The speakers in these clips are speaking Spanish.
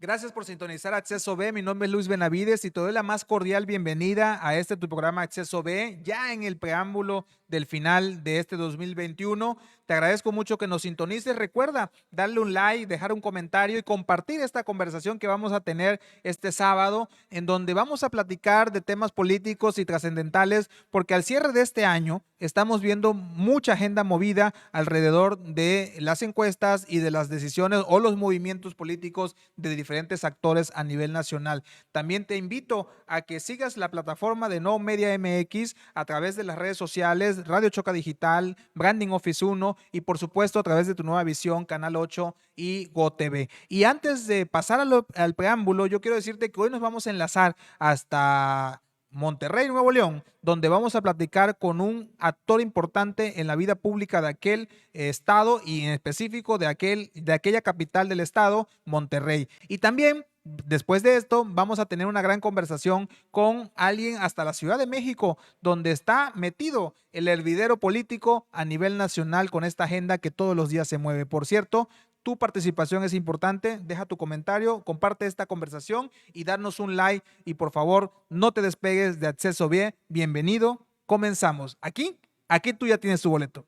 Gracias por sintonizar Acceso B. Mi nombre es Luis Benavides y te doy la más cordial bienvenida a tu programa Acceso B, ya en el preámbulo del final de este 2021. Te agradezco mucho que nos sintonices. Recuerda darle un like, dejar un comentario y compartir esta conversación que vamos a tener este sábado, en donde vamos a platicar de temas políticos y trascendentales, porque al cierre de este año estamos viendo mucha agenda movida alrededor de las encuestas y de las decisiones o los movimientos políticos de diferentes actores a nivel nacional. También te invito a que sigas la plataforma de No Media MX a través de las redes sociales, Radio Choca Digital, Branding Office 1 y por supuesto a través de tu nueva visión, Canal 8 y GoTV. Y antes de pasar al preámbulo, yo quiero decirte que hoy nos vamos a enlazar hasta Monterrey, Nuevo León, donde vamos a platicar con un actor importante en la vida pública de aquel estado y en específico de aquella capital del estado, Monterrey. Y también después de esto vamos a tener una gran conversación con alguien hasta la Ciudad de México, donde está metido el hervidero político a nivel nacional con esta agenda que todos los días se mueve. Por cierto, tu participación es importante, deja tu comentario, comparte esta conversación y darnos un like y por favor no te despegues de Acceso B. Bienvenido, comenzamos. Aquí tú ya tienes tu boleto.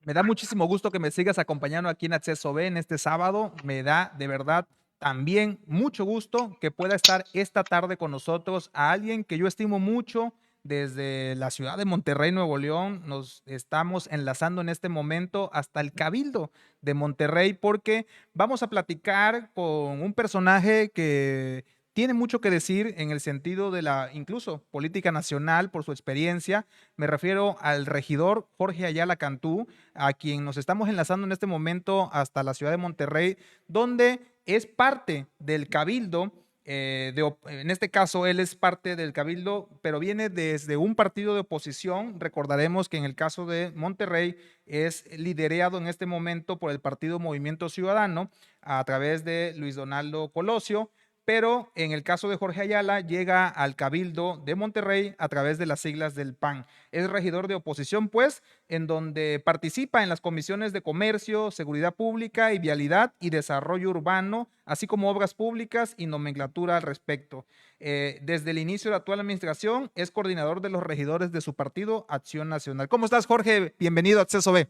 Me da muchísimo gusto que me sigas acompañando aquí en Acceso B en este sábado. Me da de verdad también mucho gusto que pueda estar esta tarde con nosotros a alguien que yo estimo mucho desde la ciudad de Monterrey, Nuevo León. Nos estamos enlazando en este momento hasta el Cabildo de Monterrey porque vamos a platicar con un personaje que tiene mucho que decir en el sentido de la incluso política nacional por su experiencia. Me refiero al regidor Jorge Ayala Cantú, a quien nos estamos enlazando en este momento hasta la ciudad de Monterrey, donde es parte del cabildo. En este caso, él es parte del cabildo, pero viene desde un partido de oposición. Recordaremos que en el caso de Monterrey es liderado en este momento por el partido Movimiento Ciudadano a través de Luis Donaldo Colosio, pero en el caso de Jorge Ayala llega al Cabildo de Monterrey a través de las siglas del PAN. Es regidor de oposición, pues, en donde participa en las comisiones de Comercio, Seguridad Pública y Vialidad y Desarrollo Urbano, así como Obras Públicas y nomenclatura al respecto. Desde el inicio de la actual administración es coordinador de los regidores de su partido Acción Nacional. ¿Cómo estás, Jorge? Bienvenido a Acceso B.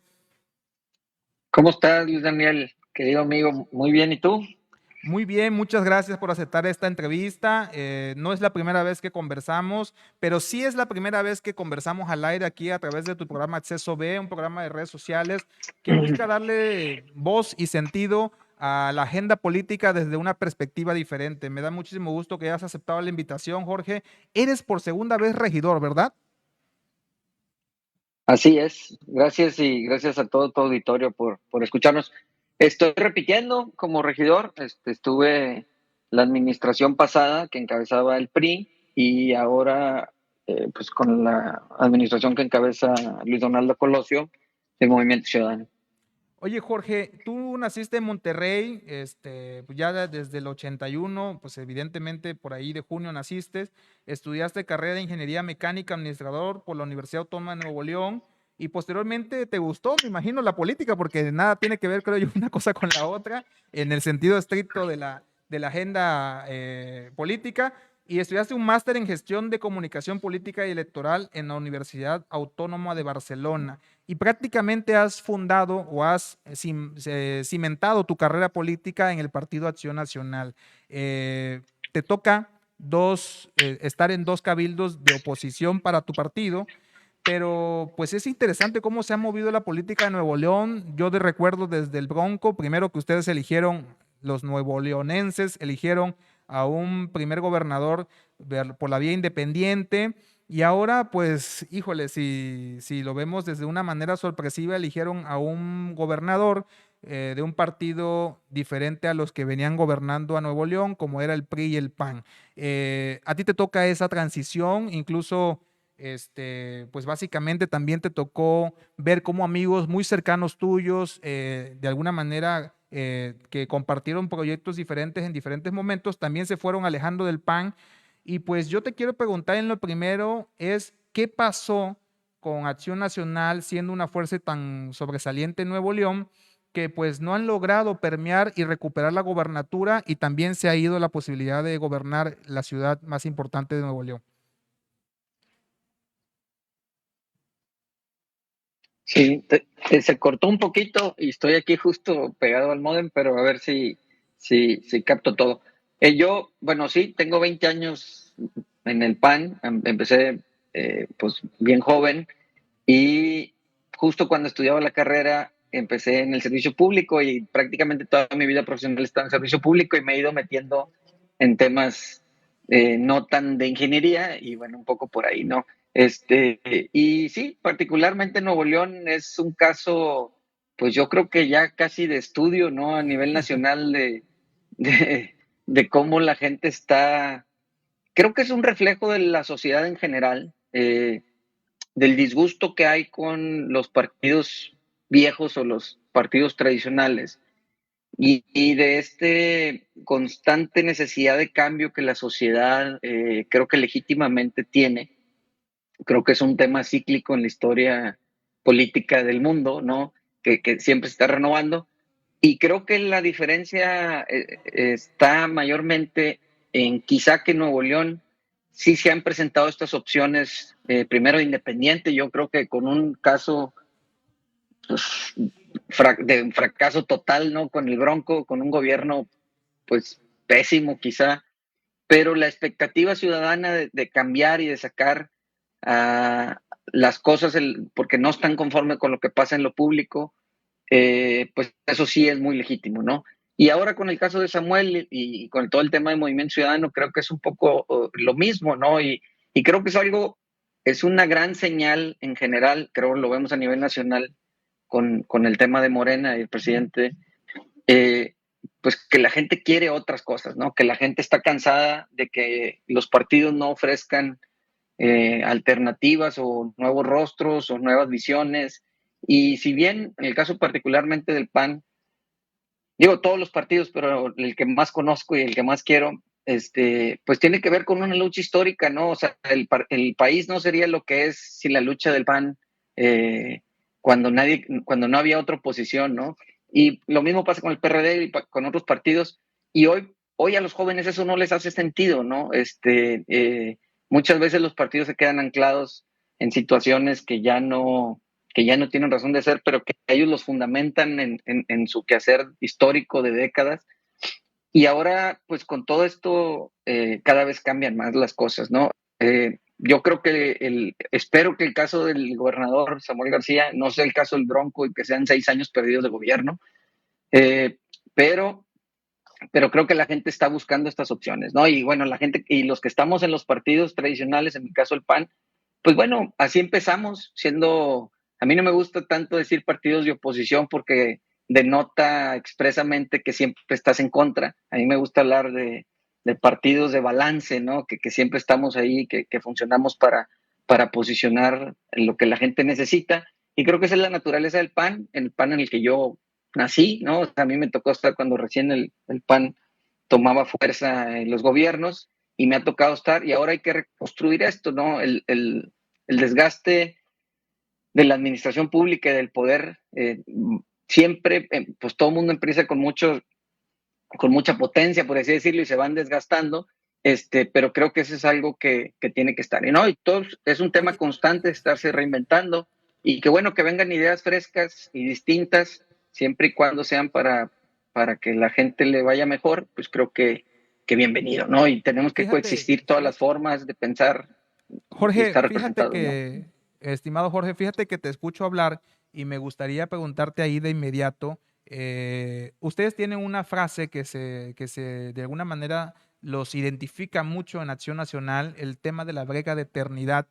¿Cómo estás, Luis Daniel? Querido amigo, muy bien, ¿y tú? Muy bien, muchas gracias por aceptar esta entrevista. No es la primera vez que conversamos, pero sí es la primera vez que conversamos al aire aquí a través de tu programa Acceso B, un programa de redes sociales que busca darle voz y sentido a la agenda política desde una perspectiva diferente. Me da muchísimo gusto que hayas aceptado la invitación, Jorge. Eres por segunda vez regidor, ¿verdad? Así es, gracias y gracias a todo tu auditorio por escucharnos. Estoy repitiendo como regidor, estuve la administración pasada que encabezaba el PRI y ahora pues con la administración que encabeza Luis Donaldo Colosio, el Movimiento Ciudadano. Oye, Jorge, tú naciste en Monterrey, pues ya desde el 81, pues evidentemente por ahí de junio naciste, estudiaste carrera de Ingeniería Mecánica Administrador por la Universidad Autónoma de Nuevo León y posteriormente te gustó, me imagino, la política, porque nada tiene que ver, creo yo, una cosa con la otra, en el sentido estricto de la agenda política, y estudiaste un máster en Gestión de Comunicación Política y Electoral en la Universidad Autónoma de Barcelona y prácticamente has fundado o has cimentado tu carrera política en el Partido Acción Nacional. Te toca estar en dos cabildos de oposición para tu partido, pero pues es interesante cómo se ha movido la política de Nuevo León. Yo de recuerdo desde el Bronco, primero que ustedes eligieron, los nuevoleonenses eligieron a un primer gobernador por la vía independiente. Y ahora, pues, híjole, si lo vemos desde una manera sorpresiva, eligieron a un gobernador de un partido diferente a los que venían gobernando a Nuevo León, como era el PRI y el PAN. A ti te toca esa transición, incluso, pues básicamente también te tocó ver cómo amigos muy cercanos tuyos, de alguna manera, que compartieron proyectos diferentes en diferentes momentos, también se fueron alejando del PAN. Y pues yo te quiero preguntar en lo primero es, ¿qué pasó con Acción Nacional siendo una fuerza tan sobresaliente en Nuevo León? que pues no han logrado permear y recuperar la gobernatura y también se ha ido la posibilidad de gobernar la ciudad más importante de Nuevo León. Sí, se cortó un poquito y estoy aquí justo pegado al módem, pero a ver si capto todo. Yo, bueno, sí, tengo 20 años en el PAN, empecé pues bien joven y justo cuando estudiaba la carrera empecé en el servicio público y prácticamente toda mi vida profesional está en el servicio público y me he ido metiendo en temas no tan de ingeniería y bueno, un poco por ahí, ¿no? Y sí, particularmente Nuevo León es un caso, pues yo creo que ya casi de estudio, ¿no? A nivel nacional de cómo la gente está, creo que es un reflejo de la sociedad en general, del disgusto que hay con los partidos viejos o los partidos tradicionales y de este constante necesidad de cambio que la sociedad creo que legítimamente tiene. Creo que es un tema cíclico en la historia política del mundo, ¿no? Que siempre se está renovando. Y creo que la diferencia está mayormente en quizá que Nuevo León sí se han presentado estas opciones, primero independiente, yo creo que con un caso pues, de un fracaso total, ¿no? Con el Bronco, con un gobierno pues pésimo quizá, pero la expectativa ciudadana de cambiar y de sacar las cosas porque no están conformes con lo que pasa en lo público, pues eso sí es muy legítimo, ¿no? Y ahora con el caso de Samuel y con todo el tema de Movimiento Ciudadano, creo que es un poco lo mismo, ¿no? Y creo que es algo, es una gran señal en general, creo lo vemos a nivel nacional con el tema de Morena y el presidente, eh, pues que la gente quiere otras cosas, ¿no? Que la gente está cansada de que los partidos no ofrezcan alternativas o nuevos rostros o nuevas visiones. Y si bien en el caso particularmente del PAN, digo todos los partidos, pero el que más conozco y el que más quiero, pues tiene que ver con una lucha histórica, ¿no? O sea, el país no sería lo que es sin la lucha del PAN cuando no había otra oposición, ¿no? Y lo mismo pasa con el PRD y con otros partidos. Y hoy a los jóvenes eso no les hace sentido, ¿no? Muchas veces los partidos se quedan anclados en situaciones que ya no tienen razón de ser, pero que ellos los fundamentan en su quehacer histórico de décadas. Y ahora, pues con todo esto, cada vez cambian más las cosas, ¿no? Yo creo que espero que el caso del gobernador Samuel García no sea el caso del Bronco y que sean 6 años perdidos de gobierno, eh, pero, pero creo que la gente está buscando estas opciones, ¿no? Y bueno, la gente y los que estamos en los partidos tradicionales, en mi caso el PAN, pues bueno, así empezamos, a mí no me gusta tanto decir partidos de oposición porque denota expresamente que siempre estás en contra. A mí me gusta hablar de partidos de balance, ¿no? Que siempre estamos ahí, que funcionamos para posicionar lo que la gente necesita. Y creo que esa es la naturaleza del PAN, el PAN en el que yo nací, ¿no? O sea, a mí me tocó estar cuando recién el PAN tomaba fuerza en los gobiernos y me ha tocado estar y ahora hay que reconstruir esto, ¿no? El desgaste de la administración pública y del poder, siempre, pues todo el mundo empieza con mucha potencia, por así decirlo, y se van desgastando, pero creo que eso es algo que tiene que estar. Y no, y todo es un tema Oye, constante, estarse reinventando, y que bueno, que vengan ideas frescas y distintas, siempre y cuando sean para que la gente le vaya mejor, pues creo que bienvenido, ¿no? Y tenemos que fíjate, coexistir todas las formas de pensar y Jorge, estar fíjate representados, ¿no? que, estimado Jorge, fíjate que te escucho hablar y me gustaría preguntarte ahí de inmediato. Ustedes tienen una frase que de alguna manera los identifica mucho en Acción Nacional, el tema de la brega de eternidad.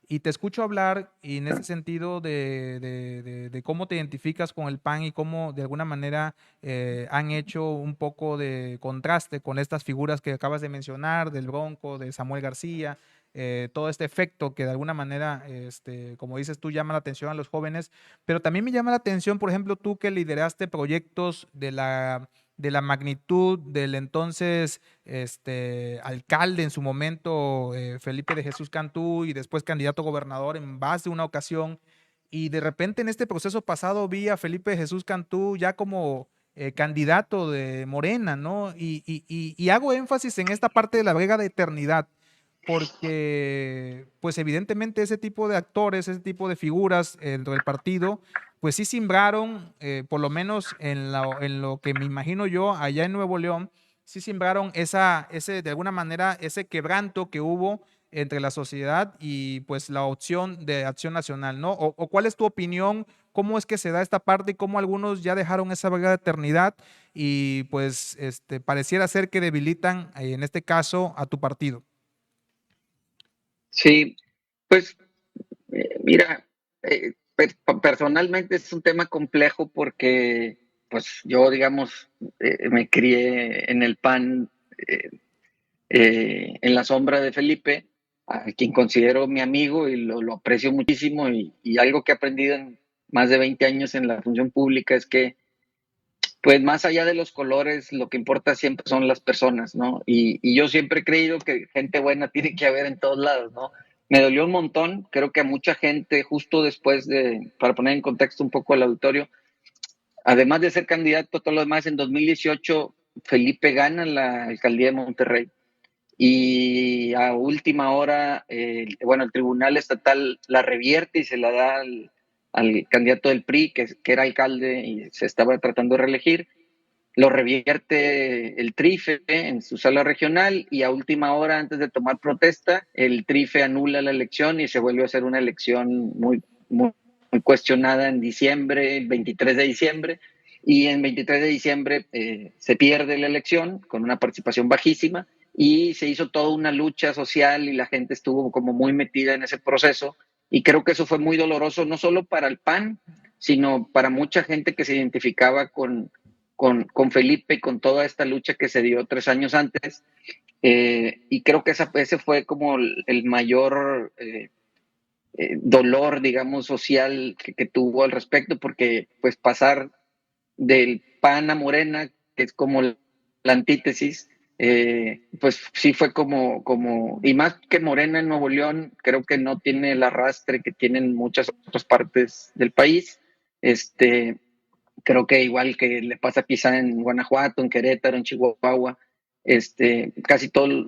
Y te escucho hablar y en ese sentido de cómo te identificas con el PAN y cómo de alguna manera han hecho un poco de contraste con estas figuras que acabas de mencionar, del Bronco, de Samuel García, todo este efecto que de alguna manera, como dices tú, llama la atención a los jóvenes, pero también me llama la atención, por ejemplo, tú que lideraste proyectos de la magnitud del entonces alcalde en su momento, Felipe de Jesús Cantú, y después candidato a gobernador en más de una ocasión. y de repente en este proceso pasado vi a Felipe Jesús Cantú ya como candidato de Morena, ¿no? Y hago énfasis en esta parte de la brega de eternidad, porque pues evidentemente ese tipo de actores, ese tipo de figuras dentro del partido, pues sí simbraron, por lo menos en lo que me imagino yo allá en Nuevo León, sí simbraron de alguna manera, ese quebranto que hubo entre la sociedad y pues la opción de Acción Nacional, ¿no? O cuál es tu opinión, cómo es que se da esta parte y cómo algunos ya dejaron esa vaga de eternidad y pues pareciera ser que debilitan en este caso a tu partido. Sí, pues mira, personalmente es un tema complejo porque pues yo, digamos, me crié en el PAN, en la sombra de Felipe, a quien considero mi amigo y lo aprecio muchísimo y algo que he aprendido en más de 20 años en la función pública es que pues más allá de los colores, lo que importa siempre son las personas, ¿no? Y yo siempre he creído que gente buena tiene que haber en todos lados, ¿no? Me dolió un montón, creo que a mucha gente, justo después de, para poner en contexto un poco el auditorio, además de ser candidato a todo lo demás, en 2018 Felipe gana la alcaldía de Monterrey y a última hora, bueno, el Tribunal Estatal la revierte y se la da al candidato del PRI, que era alcalde y se estaba tratando de reelegir, lo revierte el TRIFE en su sala regional y a última hora, antes de tomar protesta, el TRIFE anula la elección y se vuelve a hacer una elección muy cuestionada en diciembre, el 23 de diciembre, y en 23 de diciembre se pierde la elección con una participación bajísima y se hizo toda una lucha social y la gente estuvo como muy metida en ese proceso y creo que eso fue muy doloroso no solo para el PAN, sino para mucha gente que se identificaba con Felipe y con toda esta lucha que se dio 3 años antes. Y creo que ese fue como el mayor dolor, digamos, social que tuvo al respecto, porque pues pasar del PAN a Morena, que es como la antítesis, pues sí fue y más que Morena en Nuevo León, creo que no tiene el arrastre que tienen muchas otras partes del país. Creo que igual que le pasa quizá en Guanajuato, en Querétaro, en Chihuahua, casi todos,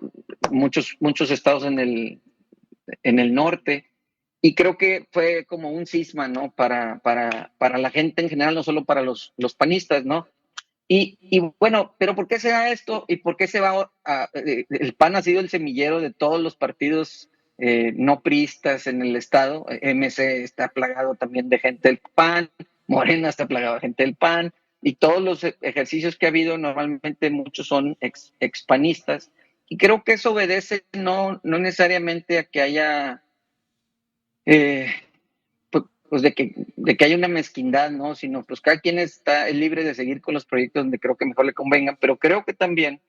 muchos estados en el norte, y creo que fue como un cisma, ¿no? Para la gente en general, no solo para los panistas, ¿no? Y bueno, pero ¿por qué se da esto? ¿Y por qué se va el PAN ha sido el semillero de todos los partidos no priistas en el estado? MC está plagado también de gente del PAN, Morena está plagado de gente del PAN, y todos los ejercicios que ha habido, normalmente muchos son expanistas, y creo que eso obedece no necesariamente a que haya eh, pues de que haya una mezquindad, ¿no? Sino pues cada quien es libre de seguir con los proyectos donde creo que mejor le convengan, pero creo que también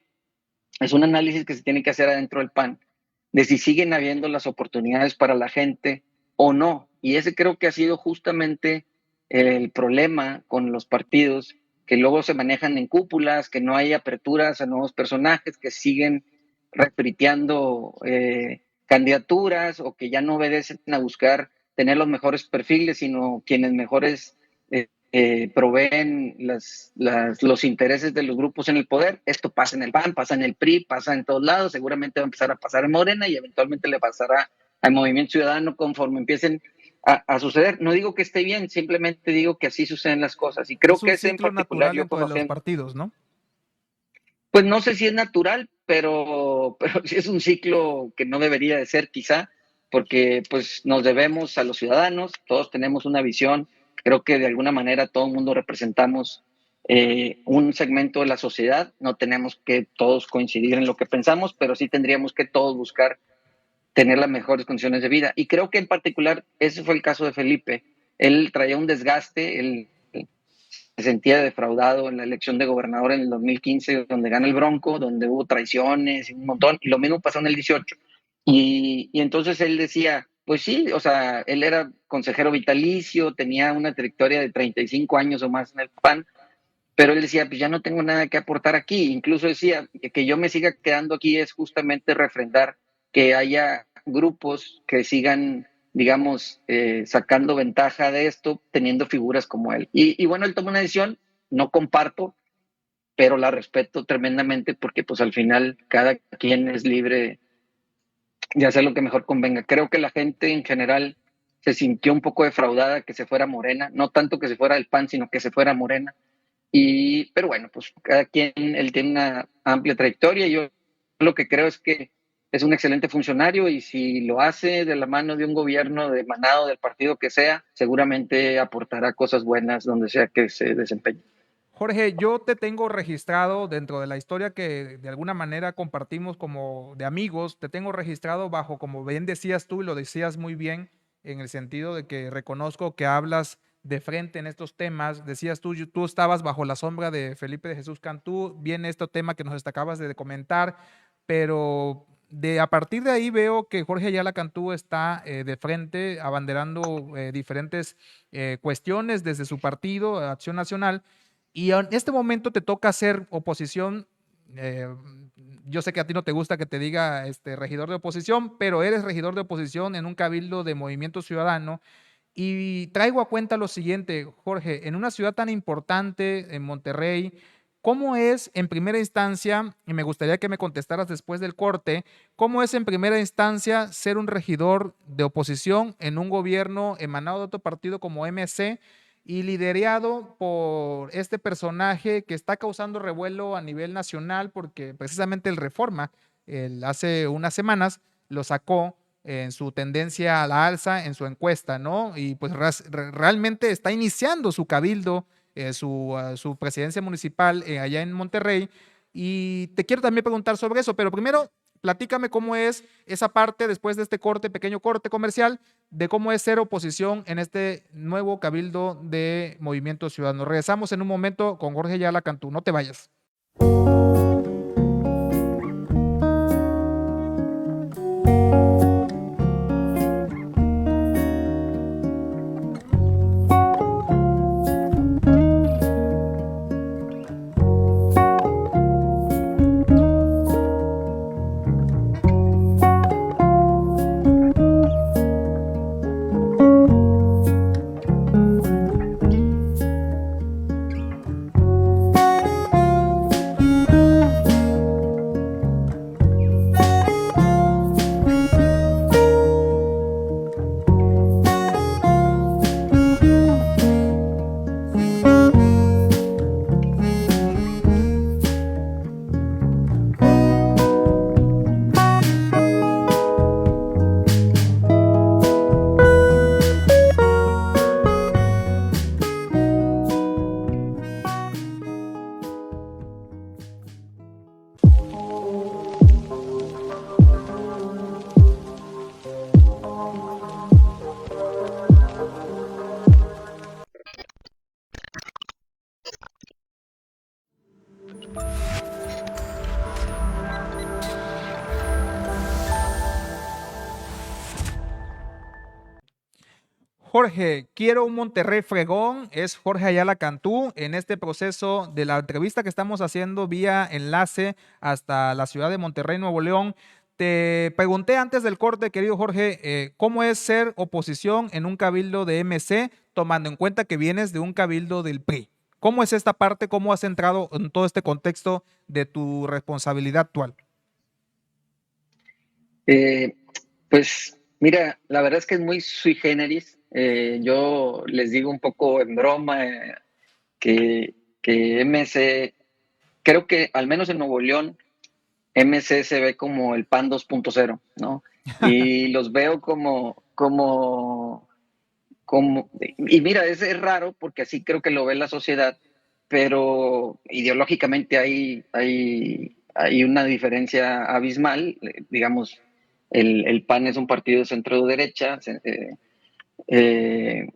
es un análisis que se tiene que hacer adentro del PAN, de si siguen habiendo las oportunidades para la gente o no. Y ese creo que ha sido justamente el problema con los partidos, que luego se manejan en cúpulas, que no hay aperturas a nuevos personajes, que siguen repriteando candidaturas o que ya no obedecen a buscar tener los mejores perfiles, sino quienes mejores proveen los intereses de los grupos en el poder. Esto pasa en el PAN, pasa en el PRI, pasa en todos lados, seguramente va a empezar a pasar en Morena y eventualmente le pasará al Movimiento Ciudadano conforme empiecen a suceder. No digo que esté bien, simplemente digo que así suceden las cosas. Y creo Es que un ese en ciclo particular natural yo dentro de los conocí, partidos, ¿no? pues no sé si es natural, pero sí es un ciclo que no debería de ser quizá, porque pues nos debemos a los ciudadanos, todos tenemos una visión, creo que de alguna manera todo el mundo representamos un segmento de la sociedad, no tenemos que todos coincidir en lo que pensamos, pero sí tendríamos que todos buscar tener las mejores condiciones de vida. Y creo que en particular ese fue el caso de Felipe. Él traía un desgaste, él se sentía defraudado en la elección de gobernador en el 2015, donde gana el Bronco, donde hubo traiciones y un montón, y lo mismo pasó en el 18. Y entonces él decía, pues sí, o sea, él era consejero vitalicio, tenía una trayectoria de 35 años o más en el PAN, pero él decía, pues ya no tengo nada que aportar aquí. Incluso decía que yo me siga quedando aquí es justamente refrendar que haya grupos que sigan digamos, sacando ventaja de esto, teniendo figuras como él. Y bueno, él toma una decisión, no comparto, pero la respeto tremendamente porque pues al final cada quien es libre de hacer lo que mejor convenga. Creo que la gente en general se sintió un poco defraudada que se fuera Morena, no tanto que se fuera el PAN, sino que se fuera Morena. Pero bueno, pues cada quien, él tiene una amplia trayectoria. Yo lo que creo es que es un excelente funcionario y si lo hace de la mano de un gobierno de manado del partido que sea, seguramente aportará cosas buenas donde sea que se desempeñe. Jorge, yo te tengo registrado dentro de la historia que de alguna manera compartimos como de amigos, te tengo registrado bajo, como bien decías tú y lo decías muy bien, en el sentido de que reconozco que hablas de frente en estos temas. Decías tú estabas bajo la sombra de Felipe de Jesús Cantú, viene este tema que nos acabas de comentar, pero a partir de ahí veo que Jorge Ayala Cantú está de frente, abanderando diferentes cuestiones desde su partido, Acción Nacional, y en este momento te toca hacer oposición. eh, yo sé que a ti no te gusta que te diga regidor de oposición, pero eres regidor de oposición en un cabildo de Movimiento Ciudadano. Y traigo a cuenta lo siguiente, Jorge, en una ciudad tan importante, en Monterrey, ¿cómo es en primera instancia, y me gustaría que me contestaras después del corte, cómo es en primera instancia ser un regidor de oposición en un gobierno emanado de otro partido como MC y liderado por este personaje que está causando revuelo a nivel nacional porque precisamente el Reforma, hace unas semanas, lo sacó en su tendencia a la alza en su encuesta, ¿no? Y pues realmente está iniciando su cabildo, su presidencia municipal allá en Monterrey. Y te quiero también preguntar sobre eso, pero primero platícame cómo es esa parte después de este corte, pequeño corte comercial, de cómo es ser oposición en este nuevo cabildo de Movimiento Ciudadano. Regresamos en un momento con Jorge Ayala Cantú, no te vayas. Jorge, quiero un Monterrey fregón, es Jorge Ayala Cantú en este proceso de la entrevista que estamos haciendo vía enlace hasta la ciudad de Monterrey, Nuevo León. Te pregunté antes del corte, querido Jorge, ¿cómo es ser oposición en un cabildo de MC, tomando en cuenta que vienes de un cabildo del PRI? ¿Cómo es esta parte? ¿Cómo has entrado en todo este contexto de tu responsabilidad actual? Eh, pues mira, la verdad es que es muy sui generis. Yo les digo un poco en broma que, que MC, creo que al menos en Nuevo León, MC se ve como el PAN 2.0, ¿no? Y los veo y mira, es raro porque así creo que lo ve la sociedad, pero ideológicamente hay una diferencia abismal. Digamos, el PAN es un partido de centro derecha, eh,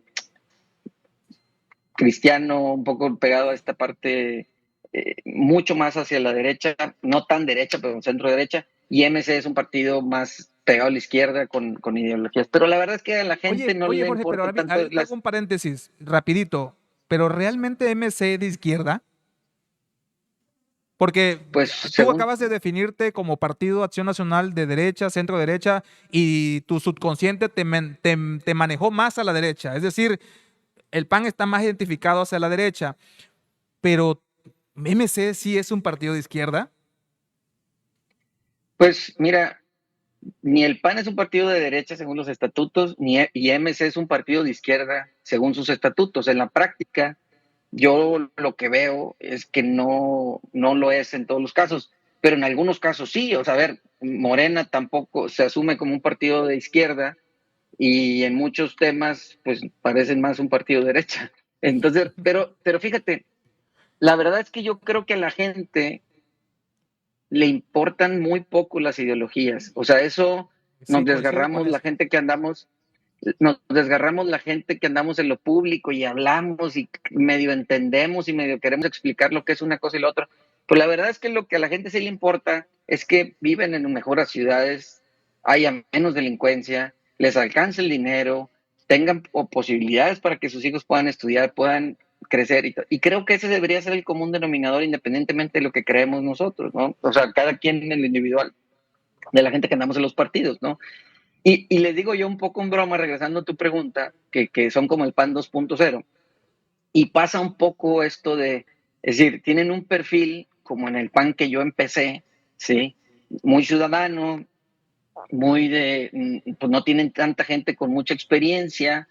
cristiano, un poco pegado a esta parte, mucho más hacia la derecha, no tan derecha, pero centro derecha, y MC es un partido más pegado a la izquierda con ideologías. Pero la verdad es que a la gente no Oye, le Jorge, pero importa ahora tanto hago un paréntesis rapidito, pero ¿realmente MC de izquierda? Porque Pues tú según, acabas de definirte como Partido Acción Nacional de derecha, centro derecha, y tu subconsciente te manejó más a la derecha. Es decir, el PAN está más identificado hacia la derecha, pero MC sí es un partido de izquierda. pues mira, ni el PAN es un partido de derecha según los estatutos, y MC es un partido de izquierda según sus estatutos. En la práctica, yo lo que veo es que no lo es en todos los casos, pero en algunos casos sí. O sea, a ver, Morena tampoco se asume como un partido de izquierda y en muchos temas pues parecen más un partido de derecha. Entonces, pero fíjate, la verdad es que yo creo que a la gente le importan muy poco las ideologías. O sea, eso Sí, nos coincido con desgarramos la eso. gente que andamos, nos desgarramos la gente que andamos en lo público y hablamos y medio entendemos y medio queremos explicar lo que es una cosa y la otra. Pues la verdad es que lo que a la gente sí le importa es que viven en mejoras ciudades, haya menos delincuencia, les alcance el dinero, tengan posibilidades para que sus hijos puedan estudiar, puedan crecer. Y creo que ese debería ser el común denominador independientemente de lo que creemos nosotros, ¿no? O sea, cada quien en lo individual, de la gente que andamos en los partidos, ¿no? Y les digo yo un poco en broma, regresando a tu pregunta, que son como el PAN 2.0, y pasa un poco esto de, es decir, tienen un perfil como en el PAN que yo empecé, ¿sí? Muy ciudadano, muy de, pues no tienen tanta gente con mucha experiencia,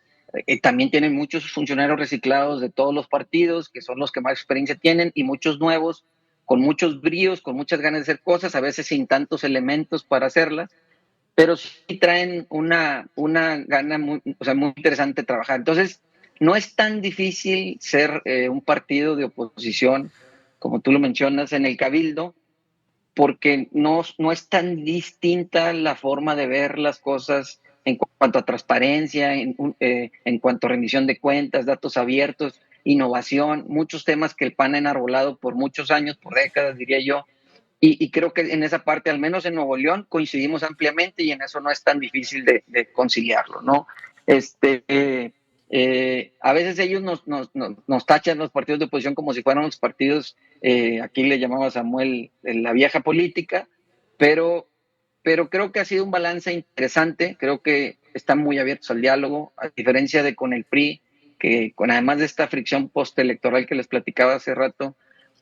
también tienen muchos funcionarios reciclados de todos los partidos, que son los que más experiencia tienen, y muchos nuevos, con muchos bríos, con muchas ganas de hacer cosas, a veces sin tantos elementos para hacerlas, pero sí traen una gana muy, o sea, muy interesante de trabajar. Entonces, no es tan difícil ser un partido de oposición, como tú lo mencionas, en el Cabildo, porque no es tan distinta la forma de ver las cosas en cuanto a transparencia, en cuanto a rendición de cuentas, datos abiertos, innovación, muchos temas que el PAN ha enarbolado por muchos años, por décadas, diría yo, y creo que en esa parte, al menos en Nuevo León, coincidimos ampliamente y en eso no es tan difícil de conciliarlo, ¿no? Este, a veces ellos nos tachan los partidos de oposición como si fueran los partidos, aquí le llamaba Samuel la vieja política, pero, pero creo que ha sido un balance interesante, creo que están muy abiertos al diálogo, a diferencia de con el PRI, que con además de esta fricción postelectoral que les platicaba hace rato,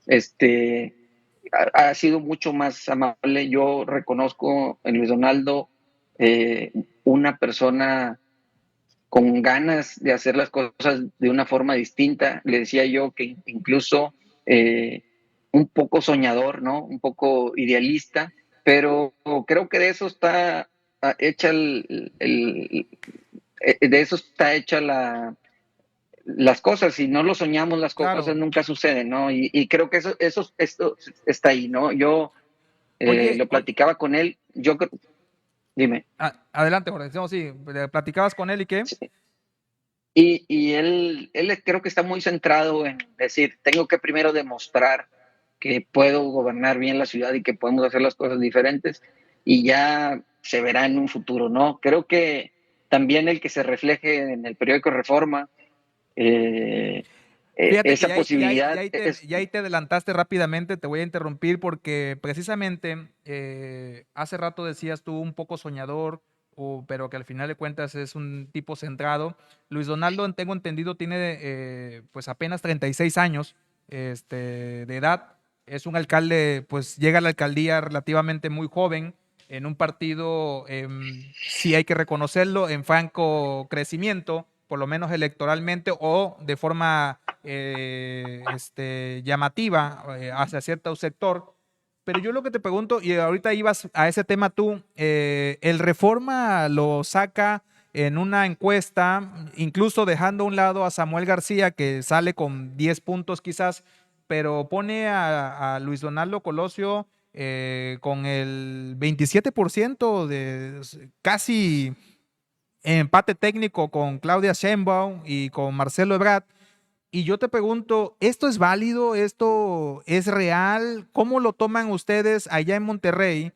este, ha sido mucho más amable. Yo reconozco en Luis Donaldo una persona con ganas de hacer las cosas de una forma distinta. Le decía yo que incluso un poco soñador, ¿no? Un poco idealista, pero creo que de eso está hecha de eso está hecha las cosas. Si no lo soñamos, las cosas Claro. nunca suceden, ¿no? Y creo que esto está ahí, ¿no? Yo Oye, lo platicaba con él, dime. adelante, Jorge. No, sí, platicabas con él y qué. Sí. Y él creo que está muy centrado en decir, tengo que primero demostrar que puedo gobernar bien la ciudad y que podemos hacer las cosas diferentes y ya se verá en un futuro, ¿no? Creo que también el que se refleje en el periódico Reforma, eh, Fíjate que esa posibilidad ya ahí te adelantaste rápidamente, te voy a interrumpir porque precisamente hace rato decías tú un poco soñador, pero que al final de cuentas es un tipo centrado. Luis Donaldo, tengo entendido, tiene pues apenas 36 años de edad. Es un alcalde, pues llega a la alcaldía relativamente muy joven, en un partido, sí hay que reconocerlo, en franco crecimiento, por lo menos electoralmente o de forma llamativa hacia cierto sector. Pero yo lo que te pregunto, y ahorita ibas a ese tema tú, el Reforma lo saca en una encuesta, incluso dejando a un lado a Samuel García, que sale con 10 puntos quizás, pero pone a Luis Donaldo Colosio con el 27% de casi empate técnico con Claudia Sheinbaum y con Marcelo Ebrard. Y yo te pregunto, ¿esto es válido? ¿Esto es real? ¿Cómo lo toman ustedes allá en Monterrey?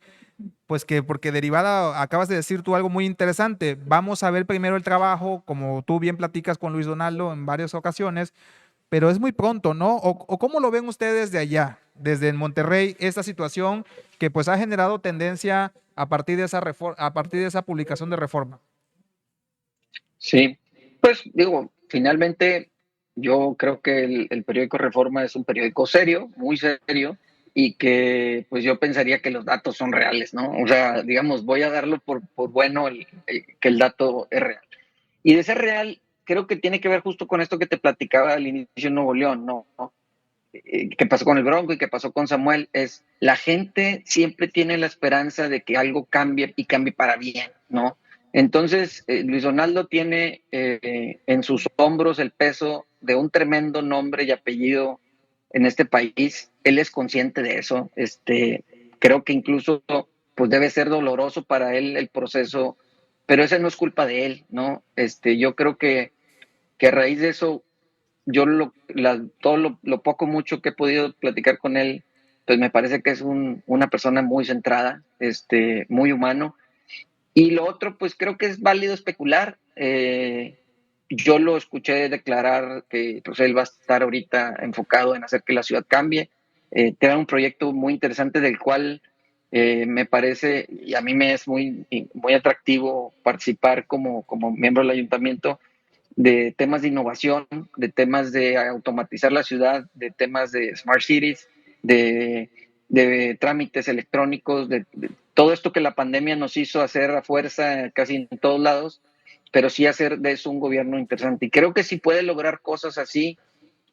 Pues que porque derivada, acabas de decir tú algo muy interesante. Vamos a ver primero el trabajo, como tú bien platicas con Luis Donaldo en varias ocasiones, pero es muy pronto, ¿no? ¿O cómo lo ven ustedes de allá? desde en Monterrey esta situación que pues ha generado tendencia a partir de a partir de esa publicación de Reforma? Sí, pues digo, finalmente yo creo que el periódico Reforma es un periódico serio, muy serio, y que pues yo pensaría que los datos son reales, ¿no? O sea, digamos, voy a darlo por bueno que el dato es real. Y de ser real, creo que tiene que ver justo con esto que te platicaba al inicio en Nuevo León, ¿no? Que pasó con el Bronco y que pasó con Samuel, es la gente siempre tiene la esperanza de que algo cambie y cambie para bien, ¿no? Entonces, Luis Donaldo tiene en sus hombros el peso de un tremendo nombre y apellido en este país. Él es consciente de eso. Creo que incluso pues debe ser doloroso para él el proceso, pero esa no es culpa de él, ¿no? Yo creo que a raíz de eso yo todo lo poco mucho que he podido platicar con él, pues me parece que es una persona muy centrada, muy humano. Y lo otro, pues creo que es válido especular. Yo lo escuché declarar que pues, él va a estar ahorita enfocado en hacer que la ciudad cambie. Tiene un proyecto muy interesante del cual me parece, y a mí me es muy atractivo participar como miembro del ayuntamiento, de temas de innovación, de temas de automatizar la ciudad, de temas de smart cities, de trámites electrónicos, de todo esto que la pandemia nos hizo hacer a fuerza casi en todos lados, pero sí hacer de eso un gobierno interesante. Y creo que si puede lograr cosas así,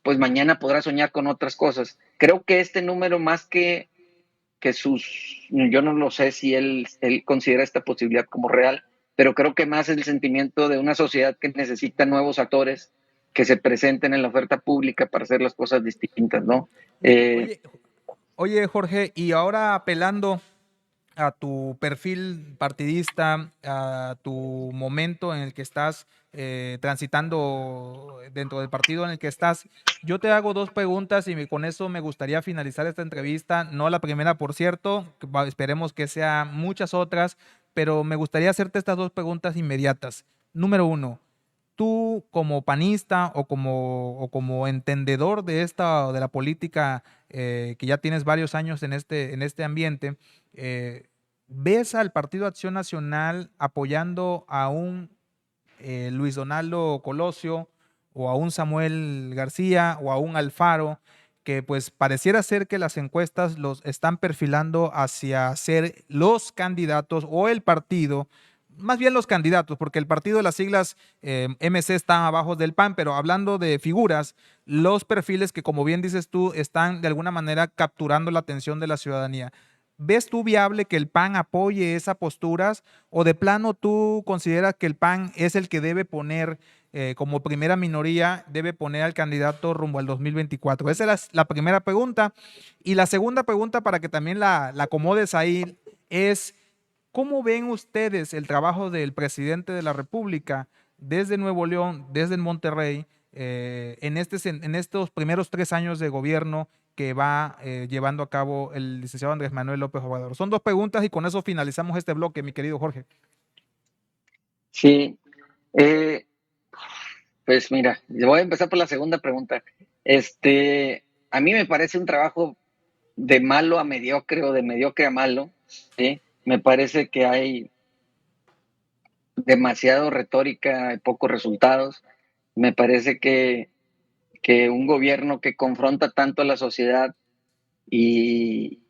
pues mañana podrá soñar con otras cosas. Creo que este número más que yo no lo sé si él considera esta posibilidad como real, pero creo que más es el sentimiento de una sociedad que necesita nuevos actores que se presenten en la oferta pública para hacer las cosas distintas, ¿no? Eh, Oye, oye, Jorge, y ahora apelando a tu perfil partidista, a tu momento en el que estás transitando dentro del partido en el que estás, yo te hago dos preguntas y con eso me gustaría finalizar esta entrevista. No la primera, por cierto, esperemos que sea muchas otras, pero me gustaría hacerte estas dos preguntas inmediatas. Número uno, tú como panista o como entendedor de esta de la política, que ya tienes varios años en este ambiente, eh, ¿ves al Partido Acción Nacional apoyando a un Luis Donaldo Colosio o a un Samuel García o a un Alfaro, que pues pareciera ser que las encuestas los están perfilando hacia ser los candidatos o el partido, más bien los candidatos, porque el partido de las siglas MC está abajo del PAN, pero hablando de figuras, los perfiles que, como bien dices tú, están de alguna manera capturando la atención de la ciudadanía? ¿Ves tú viable que el PAN apoye esas posturas o de plano tú consideras que el PAN es el que debe poner como primera minoría, debe poner al candidato rumbo al 2024? Esa es la primera pregunta. Y la segunda pregunta, para que también la acomodes ahí, es ¿cómo ven ustedes el trabajo del presidente de la República desde Nuevo León, desde Monterrey, en estos primeros 3 años de gobierno que va llevando a cabo el licenciado Andrés Manuel López Obrador? Son dos preguntas y con eso finalizamos este bloque, mi querido Jorge. sí, eh, pues mira, voy a empezar por la segunda pregunta. A mí me parece un trabajo de malo a mediocre o de mediocre a malo, ¿sí? Me parece que hay demasiado retórica y pocos resultados. Me parece que un gobierno que confronta tanto a la sociedad y,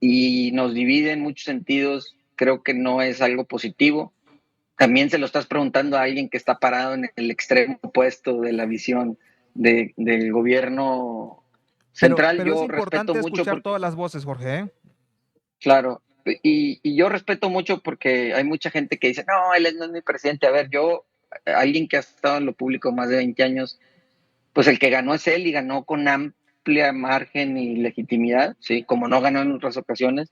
y nos divide en muchos sentidos, creo que no es algo positivo. También se lo estás preguntando a alguien que está parado en el extremo opuesto de la visión del gobierno central. Pero es Yo respeto importante mucho escuchar porque, todas las voces, Jorge, ¿eh? claro, y yo respeto mucho porque hay mucha gente que dice, no, él no es mi presidente. A ver, alguien que ha estado en lo público más de 20 años, pues el que ganó es él y ganó con amplia margen y legitimidad, ¿sí? Como no ganó en otras ocasiones.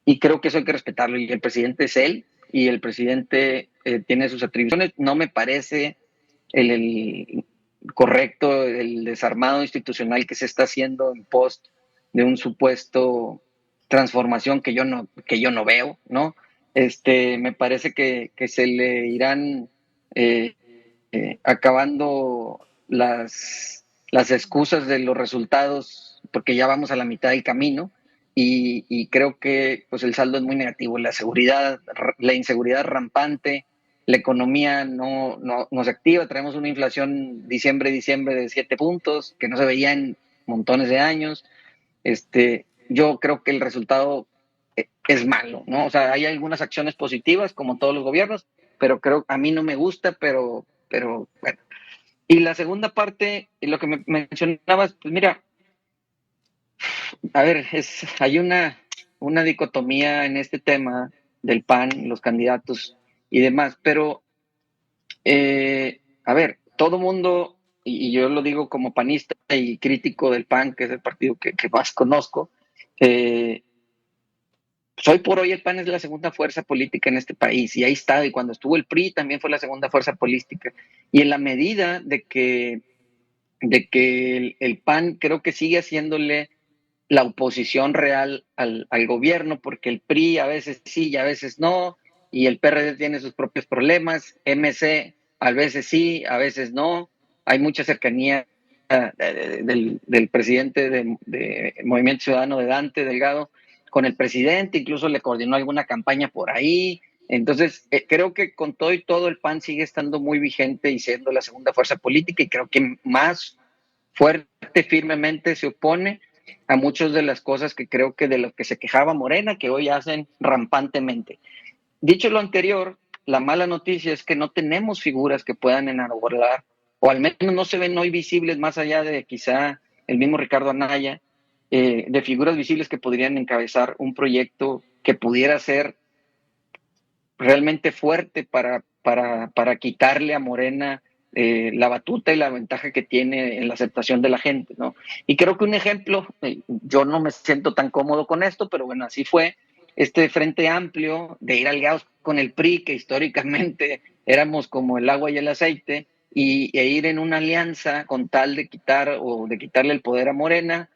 Y creo que eso hay que respetarlo. Y el presidente es él y el presidente tiene sus atribuciones. No me parece el correcto el desarmado institucional que se está haciendo en pos de un supuesto transformación que yo no veo, ¿no? Me parece que se le irán eh, acabando las excusas de los resultados porque ya vamos a la mitad del camino y creo que pues el saldo es muy negativo. La inseguridad rampante, la economía no se activa, traemos una inflación diciembre de 7 puntos que no se veía en montones de años. Yo creo que el resultado es malo, ¿no? O sea, hay algunas acciones positivas como todos los gobiernos, pero creo a mí no me gusta, pero bueno. Y la segunda parte, lo que me mencionabas, pues mira, a ver, hay una dicotomía en este tema del PAN, los candidatos y demás, pero a ver, todo mundo, y yo lo digo como panista y crítico del PAN, que es el partido que más conozco, eh, hoy por hoy el PAN es la segunda fuerza política en este país y ahí está, y cuando estuvo el PRI también fue la segunda fuerza política. Y en la medida de que el PAN creo que sigue haciéndole la oposición real al gobierno, porque el PRI a veces sí y a veces no, y el PRD tiene sus propios problemas, MC a veces sí, a veces no, hay mucha cercanía del presidente de Movimiento Ciudadano de Dante Delgado con el presidente, incluso le coordinó alguna campaña por ahí. Entonces, creo que con todo y todo el PAN sigue estando muy vigente y siendo la segunda fuerza política y creo que más fuerte, firmemente se opone a muchas de las cosas que creo que de lo que se quejaba Morena, que hoy hacen rampantemente. Dicho lo anterior, la mala noticia es que no tenemos figuras que puedan enarbolar, o al menos no se ven hoy visibles más allá de quizá el mismo Ricardo Anaya, de figuras visibles que podrían encabezar un proyecto que pudiera ser realmente fuerte para quitarle a Morena la batuta y la ventaja que tiene en la aceptación de la gente, ¿no? Y creo que un ejemplo, yo no me siento tan cómodo con esto, pero bueno, así fue, este Frente Amplio de ir aliados con el PRI, que históricamente éramos como el agua y el aceite, e ir en una alianza con tal de quitarle el poder a Morena,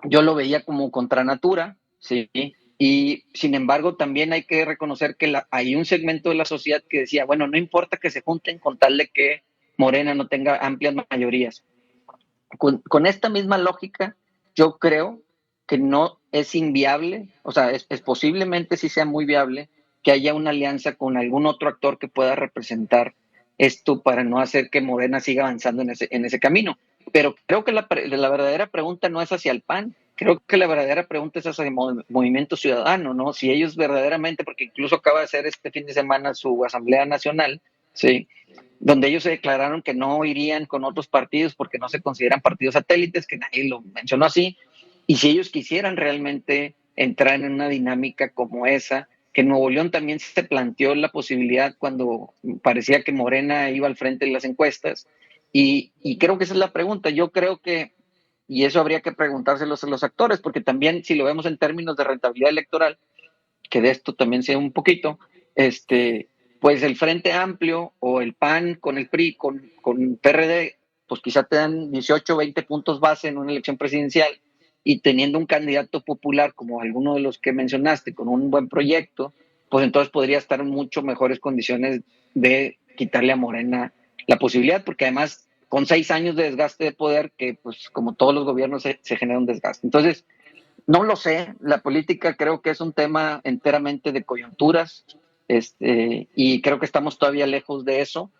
yo lo veía como contra natura, ¿sí? Y sin embargo, también hay que reconocer que hay un segmento de la sociedad que decía, bueno, no importa que se junten con tal de que Morena no tenga amplias mayorías. Con esta misma lógica, yo creo que no es inviable, o sea, es posiblemente sí sea muy viable que haya una alianza con algún otro actor que pueda representar esto para no hacer que Morena siga avanzando en ese camino. Pero creo que la verdadera pregunta no es hacia el PAN, creo que la verdadera pregunta es hacia el Movimiento Ciudadano, ¿no? Si ellos verdaderamente, porque incluso acaba de ser este fin de semana su Asamblea Nacional, ¿sí? Donde ellos se declararon que no irían con otros partidos porque no se consideran partidos satélites, que nadie lo mencionó así, y si ellos quisieran realmente entrar en una dinámica como esa, que en Nuevo León también se planteó la posibilidad cuando parecía que Morena iba al frente de las encuestas, y creo que esa es la pregunta. Yo creo que, y eso habría que preguntárselos a los actores, porque también si lo vemos en términos de rentabilidad electoral, que de esto también sé un poquito, pues el Frente Amplio o el PAN con el PRI, con PRD, pues quizá te dan 18, 20 puntos base en una elección presidencial y teniendo un candidato popular como alguno de los que mencionaste, con un buen proyecto, pues entonces podría estar en mucho mejores condiciones de quitarle a Morena la posibilidad, porque además con 6 años de desgaste de poder, que pues como todos los gobiernos se genera un desgaste. Entonces, no lo sé, la política creo que es un tema enteramente de coyunturas, y creo que estamos todavía lejos de eso.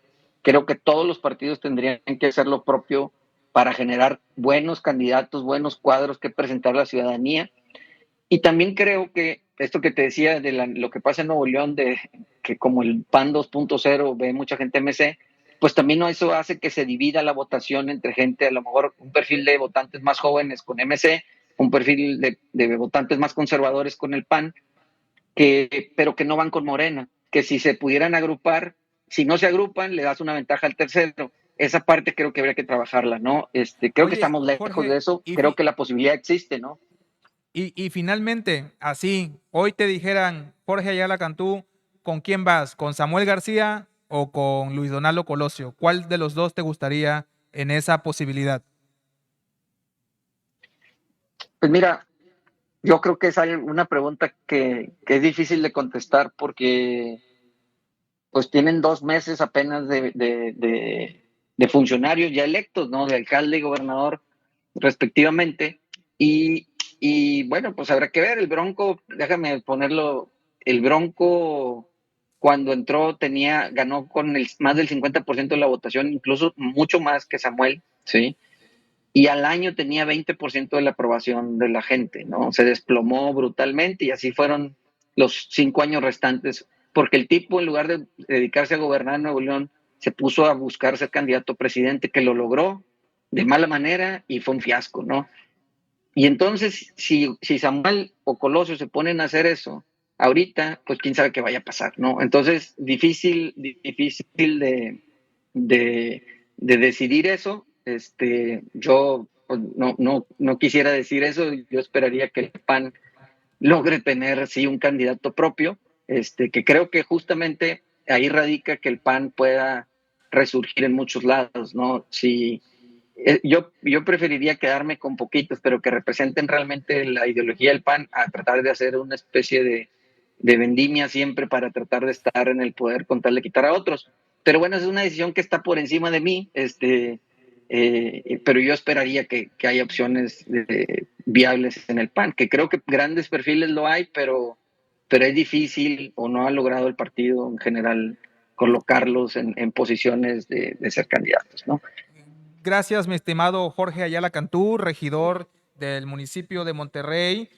Creo que todos los partidos tendrían que hacer lo propio para generar buenos candidatos, buenos cuadros que presentar a la ciudadanía. Y también creo que esto que te decía de lo que pasa en Nuevo León, de que como el PAN 2.0 ve mucha gente MC, pues también eso hace que se divida la votación entre gente, a lo mejor un perfil de votantes más jóvenes con MC, un perfil de votantes más conservadores con el PAN, pero que no van con Morena, que si se pudieran agrupar, si no se agrupan, le das una ventaja al tercero. Esa parte creo que habría que trabajarla, ¿no? Creo que Oye, estamos lejos de Jorge, eso, creo que la posibilidad existe, ¿no? y finalmente, así, hoy te dijeran, Jorge Ayala Cantú, ¿con quién vas? ¿Con Samuel García o con Luis Donaldo Colosio? ¿Cuál de los dos te gustaría en esa posibilidad? Pues mira, yo creo que es una pregunta que es difícil de contestar porque pues tienen 2 meses apenas de funcionarios ya electos, ¿no? De alcalde y gobernador respectivamente. Y bueno, pues habrá que ver. El Bronco, déjame ponerlo, el Bronco cuando entró ganó con más del 50% de la votación, incluso mucho más que Samuel, ¿sí? Y al año tenía 20% de la aprobación de la gente, ¿no? Se desplomó brutalmente y así fueron los 5 años restantes, porque el tipo, en lugar de dedicarse a gobernar Nuevo León, se puso a buscar ser candidato a presidente, que lo logró de mala manera y fue un fiasco, ¿no? Y entonces, si Samuel o Colosio se ponen a hacer eso ahorita, pues quién sabe qué vaya a pasar, ¿no? Entonces, difícil de decidir eso. Yo pues, no quisiera decir eso. Yo esperaría que el PAN logre tener, sí, un candidato propio, que creo que justamente ahí radica que el PAN pueda resurgir en muchos lados, ¿no? Si yo preferiría quedarme con poquitos, pero que representen realmente la ideología del PAN, a tratar de hacer una especie de vendimia siempre para tratar de estar en el poder con tal de quitar a otros. Pero bueno, es una decisión que está por encima de mí, pero yo esperaría que haya opciones viables en el PAN, que creo que grandes perfiles lo hay, pero es difícil o no ha logrado el partido en general colocarlos en posiciones de ser candidatos, ¿no? Gracias, mi estimado Jorge Ayala Cantú, regidor del municipio de Monterrey,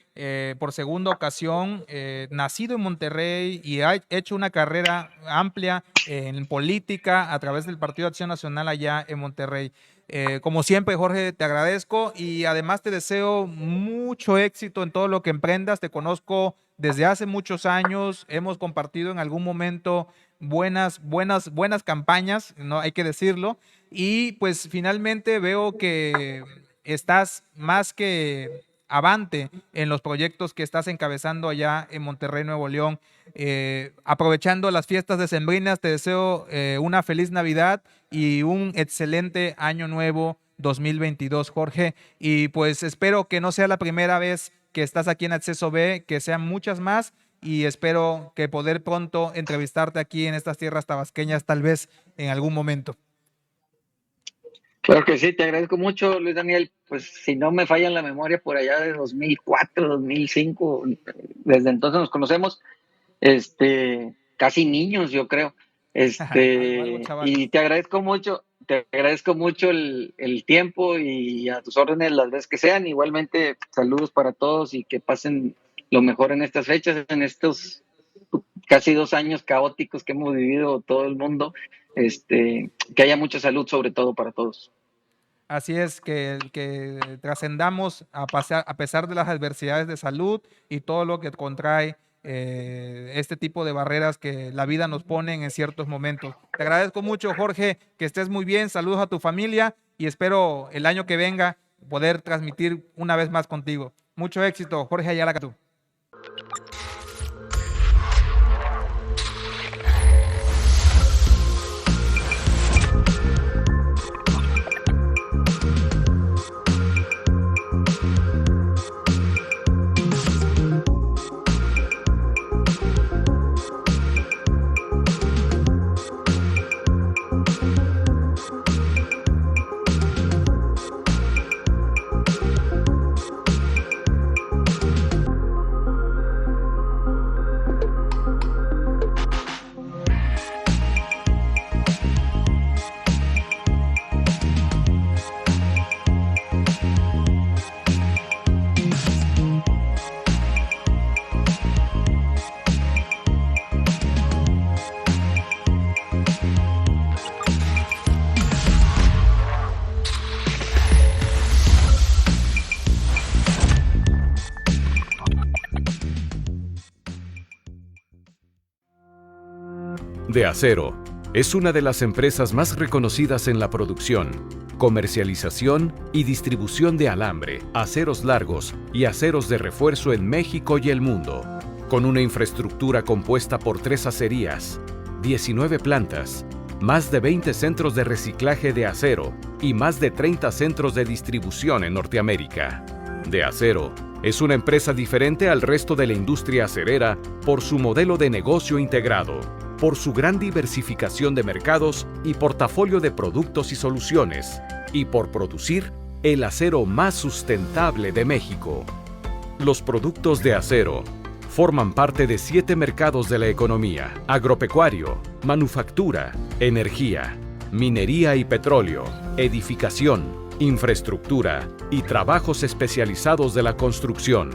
por segunda ocasión, nacido en Monterrey y ha hecho una carrera amplia en política a través del Partido Acción Nacional allá en Monterrey. Como siempre, Jorge, te agradezco y además te deseo mucho éxito en todo lo que emprendas. Te conozco desde hace muchos años, hemos compartido en algún momento buenas campañas, no hay que decirlo, y pues finalmente veo que estás más que avante en los proyectos que estás encabezando allá en Monterrey, Nuevo León. Aprovechando las fiestas decembrinas, te deseo una feliz Navidad y un excelente año nuevo 2022, Jorge. Y pues espero que no sea la primera vez que estás aquí en Acceso B, que sean muchas más y espero que poder pronto entrevistarte aquí en estas tierras tabasqueñas, tal vez en algún momento. Claro que sí, te agradezco mucho, Luis Daniel. Pues si no me falla la memoria, por allá de 2004, 2005, desde entonces nos conocemos, casi niños, yo creo. Y te agradezco mucho el tiempo y a tus órdenes las veces que sean. Igualmente, saludos para todos y que pasen lo mejor en estas fechas, en estos casi 2 años caóticos que hemos vivido todo el mundo. Que haya mucha salud, sobre todo para todos. Así es, que trascendamos a pesar de las adversidades de salud y todo lo que contrae este tipo de barreras que la vida nos pone en ciertos momentos. Te agradezco mucho, Jorge, que estés muy bien, saludos a tu familia y espero el año que venga poder transmitir una vez más contigo. Mucho éxito, Jorge Ayala Cantú. De Acero es una de las empresas más reconocidas en la producción, comercialización y distribución de alambre, aceros largos y aceros de refuerzo en México y el mundo. Con una infraestructura compuesta por 3 acerías, 19 plantas, más de 20 centros de reciclaje de acero y más de 30 centros de distribución en Norteamérica. De Acero es una empresa diferente al resto de la industria acerera por su modelo de negocio integrado, por su gran diversificación de mercados y portafolio de productos y soluciones, y por producir el acero más sustentable de México. Los productos de acero forman parte de 7 mercados de la economía: agropecuario, manufactura, energía, minería y petróleo, edificación, infraestructura y trabajos especializados de la construcción,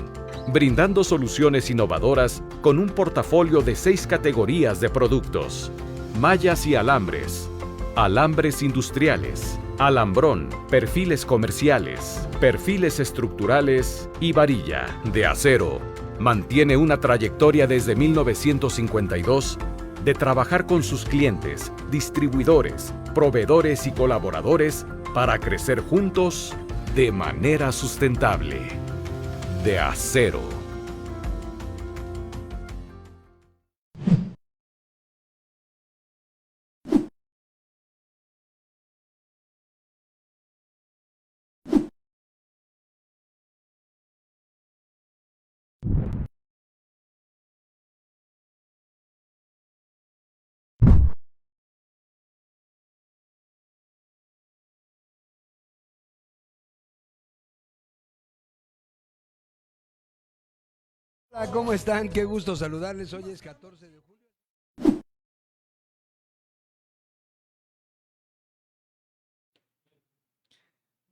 brindando soluciones innovadoras con un portafolio de 6 categorías de productos: mallas y alambres, alambres industriales, alambrón, perfiles comerciales, perfiles estructurales y varilla de acero. Mantiene una trayectoria desde 1952 de trabajar con sus clientes, distribuidores, proveedores y colaboradores para crecer juntos de manera sustentable. De acero. Hola, ¿cómo están? Qué gusto saludarles. Hoy es 14 de julio.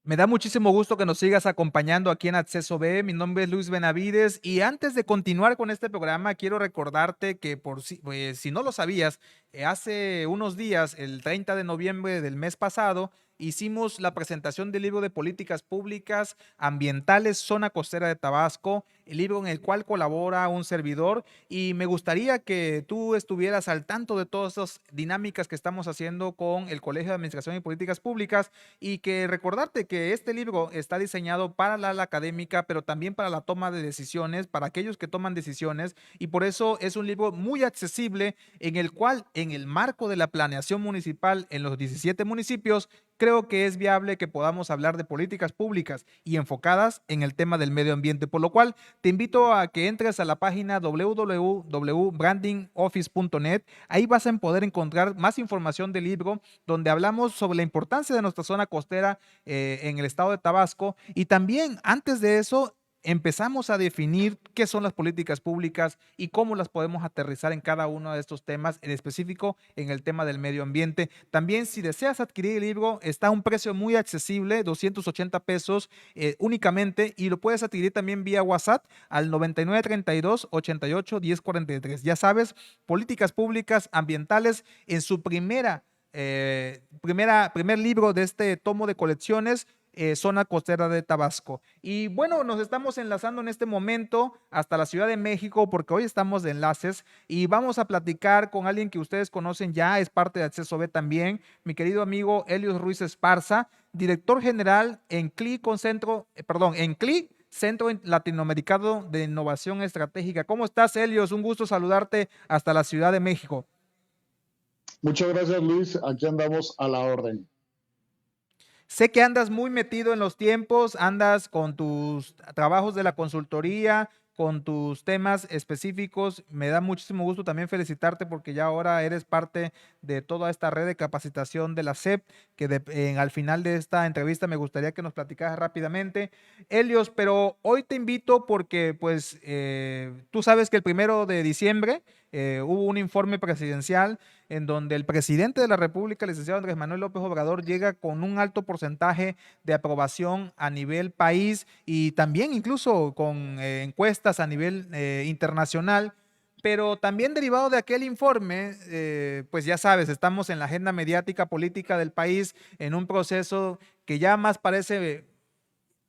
Me da muchísimo gusto que nos sigas acompañando aquí en Acceso B. Mi nombre es Luis Benavides y antes de continuar con este programa, quiero recordarte que pues, si no lo sabías, hace unos días, el 30 de noviembre del mes pasado, hicimos la presentación del libro de políticas públicas ambientales Zona Costera de Tabasco, el libro en el cual colabora un servidor, y me gustaría que tú estuvieras al tanto de todas esas dinámicas que estamos haciendo con el Colegio de Administración y Políticas Públicas, y que recordarte que este libro está diseñado para la ala académica, pero también para la toma de decisiones, para aquellos que toman decisiones, y por eso es un libro muy accesible en el cual, en el marco de la planeación municipal en los 17 municipios, creo que es viable que podamos hablar de políticas públicas y enfocadas en el tema del medio ambiente, por lo cual te invito a que entres a la página www.brandingoffice.net. Ahí vas a poder encontrar más información del libro, donde hablamos sobre la importancia de nuestra zona costera en el estado de Tabasco, y también antes de eso empezamos a definir qué son las políticas públicas y cómo las podemos aterrizar en cada uno de estos temas, en específico en el tema del medio ambiente. También, si deseas adquirir el libro, está a un precio muy accesible, 280 pesos únicamente, y lo puedes adquirir también vía WhatsApp al 9932 88 1043. Ya sabes, políticas públicas ambientales en su primer libro de este tomo de colecciones, Zona Costera de Tabasco. Y bueno, nos estamos enlazando en este momento hasta la Ciudad de México, porque hoy estamos de enlaces y vamos a platicar con alguien que ustedes conocen ya, es parte de Acceso B también, mi querido amigo Helios Ruiz Esparza, director general en CLI, en CLI, Centro Latinoamericano de Innovación Estratégica. ¿Cómo estás, Helios? Un gusto saludarte hasta la Ciudad de México. Muchas gracias, Luis. Aquí andamos a la orden. Sé que andas muy metido en los tiempos, andas con tus trabajos de la consultoría, con tus temas específicos. Me da muchísimo gusto también felicitarte porque ya ahora eres parte de toda esta red de capacitación de la SEP, que al final de esta entrevista me gustaría que nos platicaras rápidamente. Helios, pero hoy te invito porque pues tú sabes que el 1 de diciembre hubo un informe presidencial en donde el presidente de la República, el licenciado Andrés Manuel López Obrador, llega con un alto porcentaje de aprobación a nivel país y también incluso con encuestas a nivel internacional. Pero también derivado de aquel informe, pues ya sabes, estamos en la agenda mediática política del país, en un proceso que ya más parece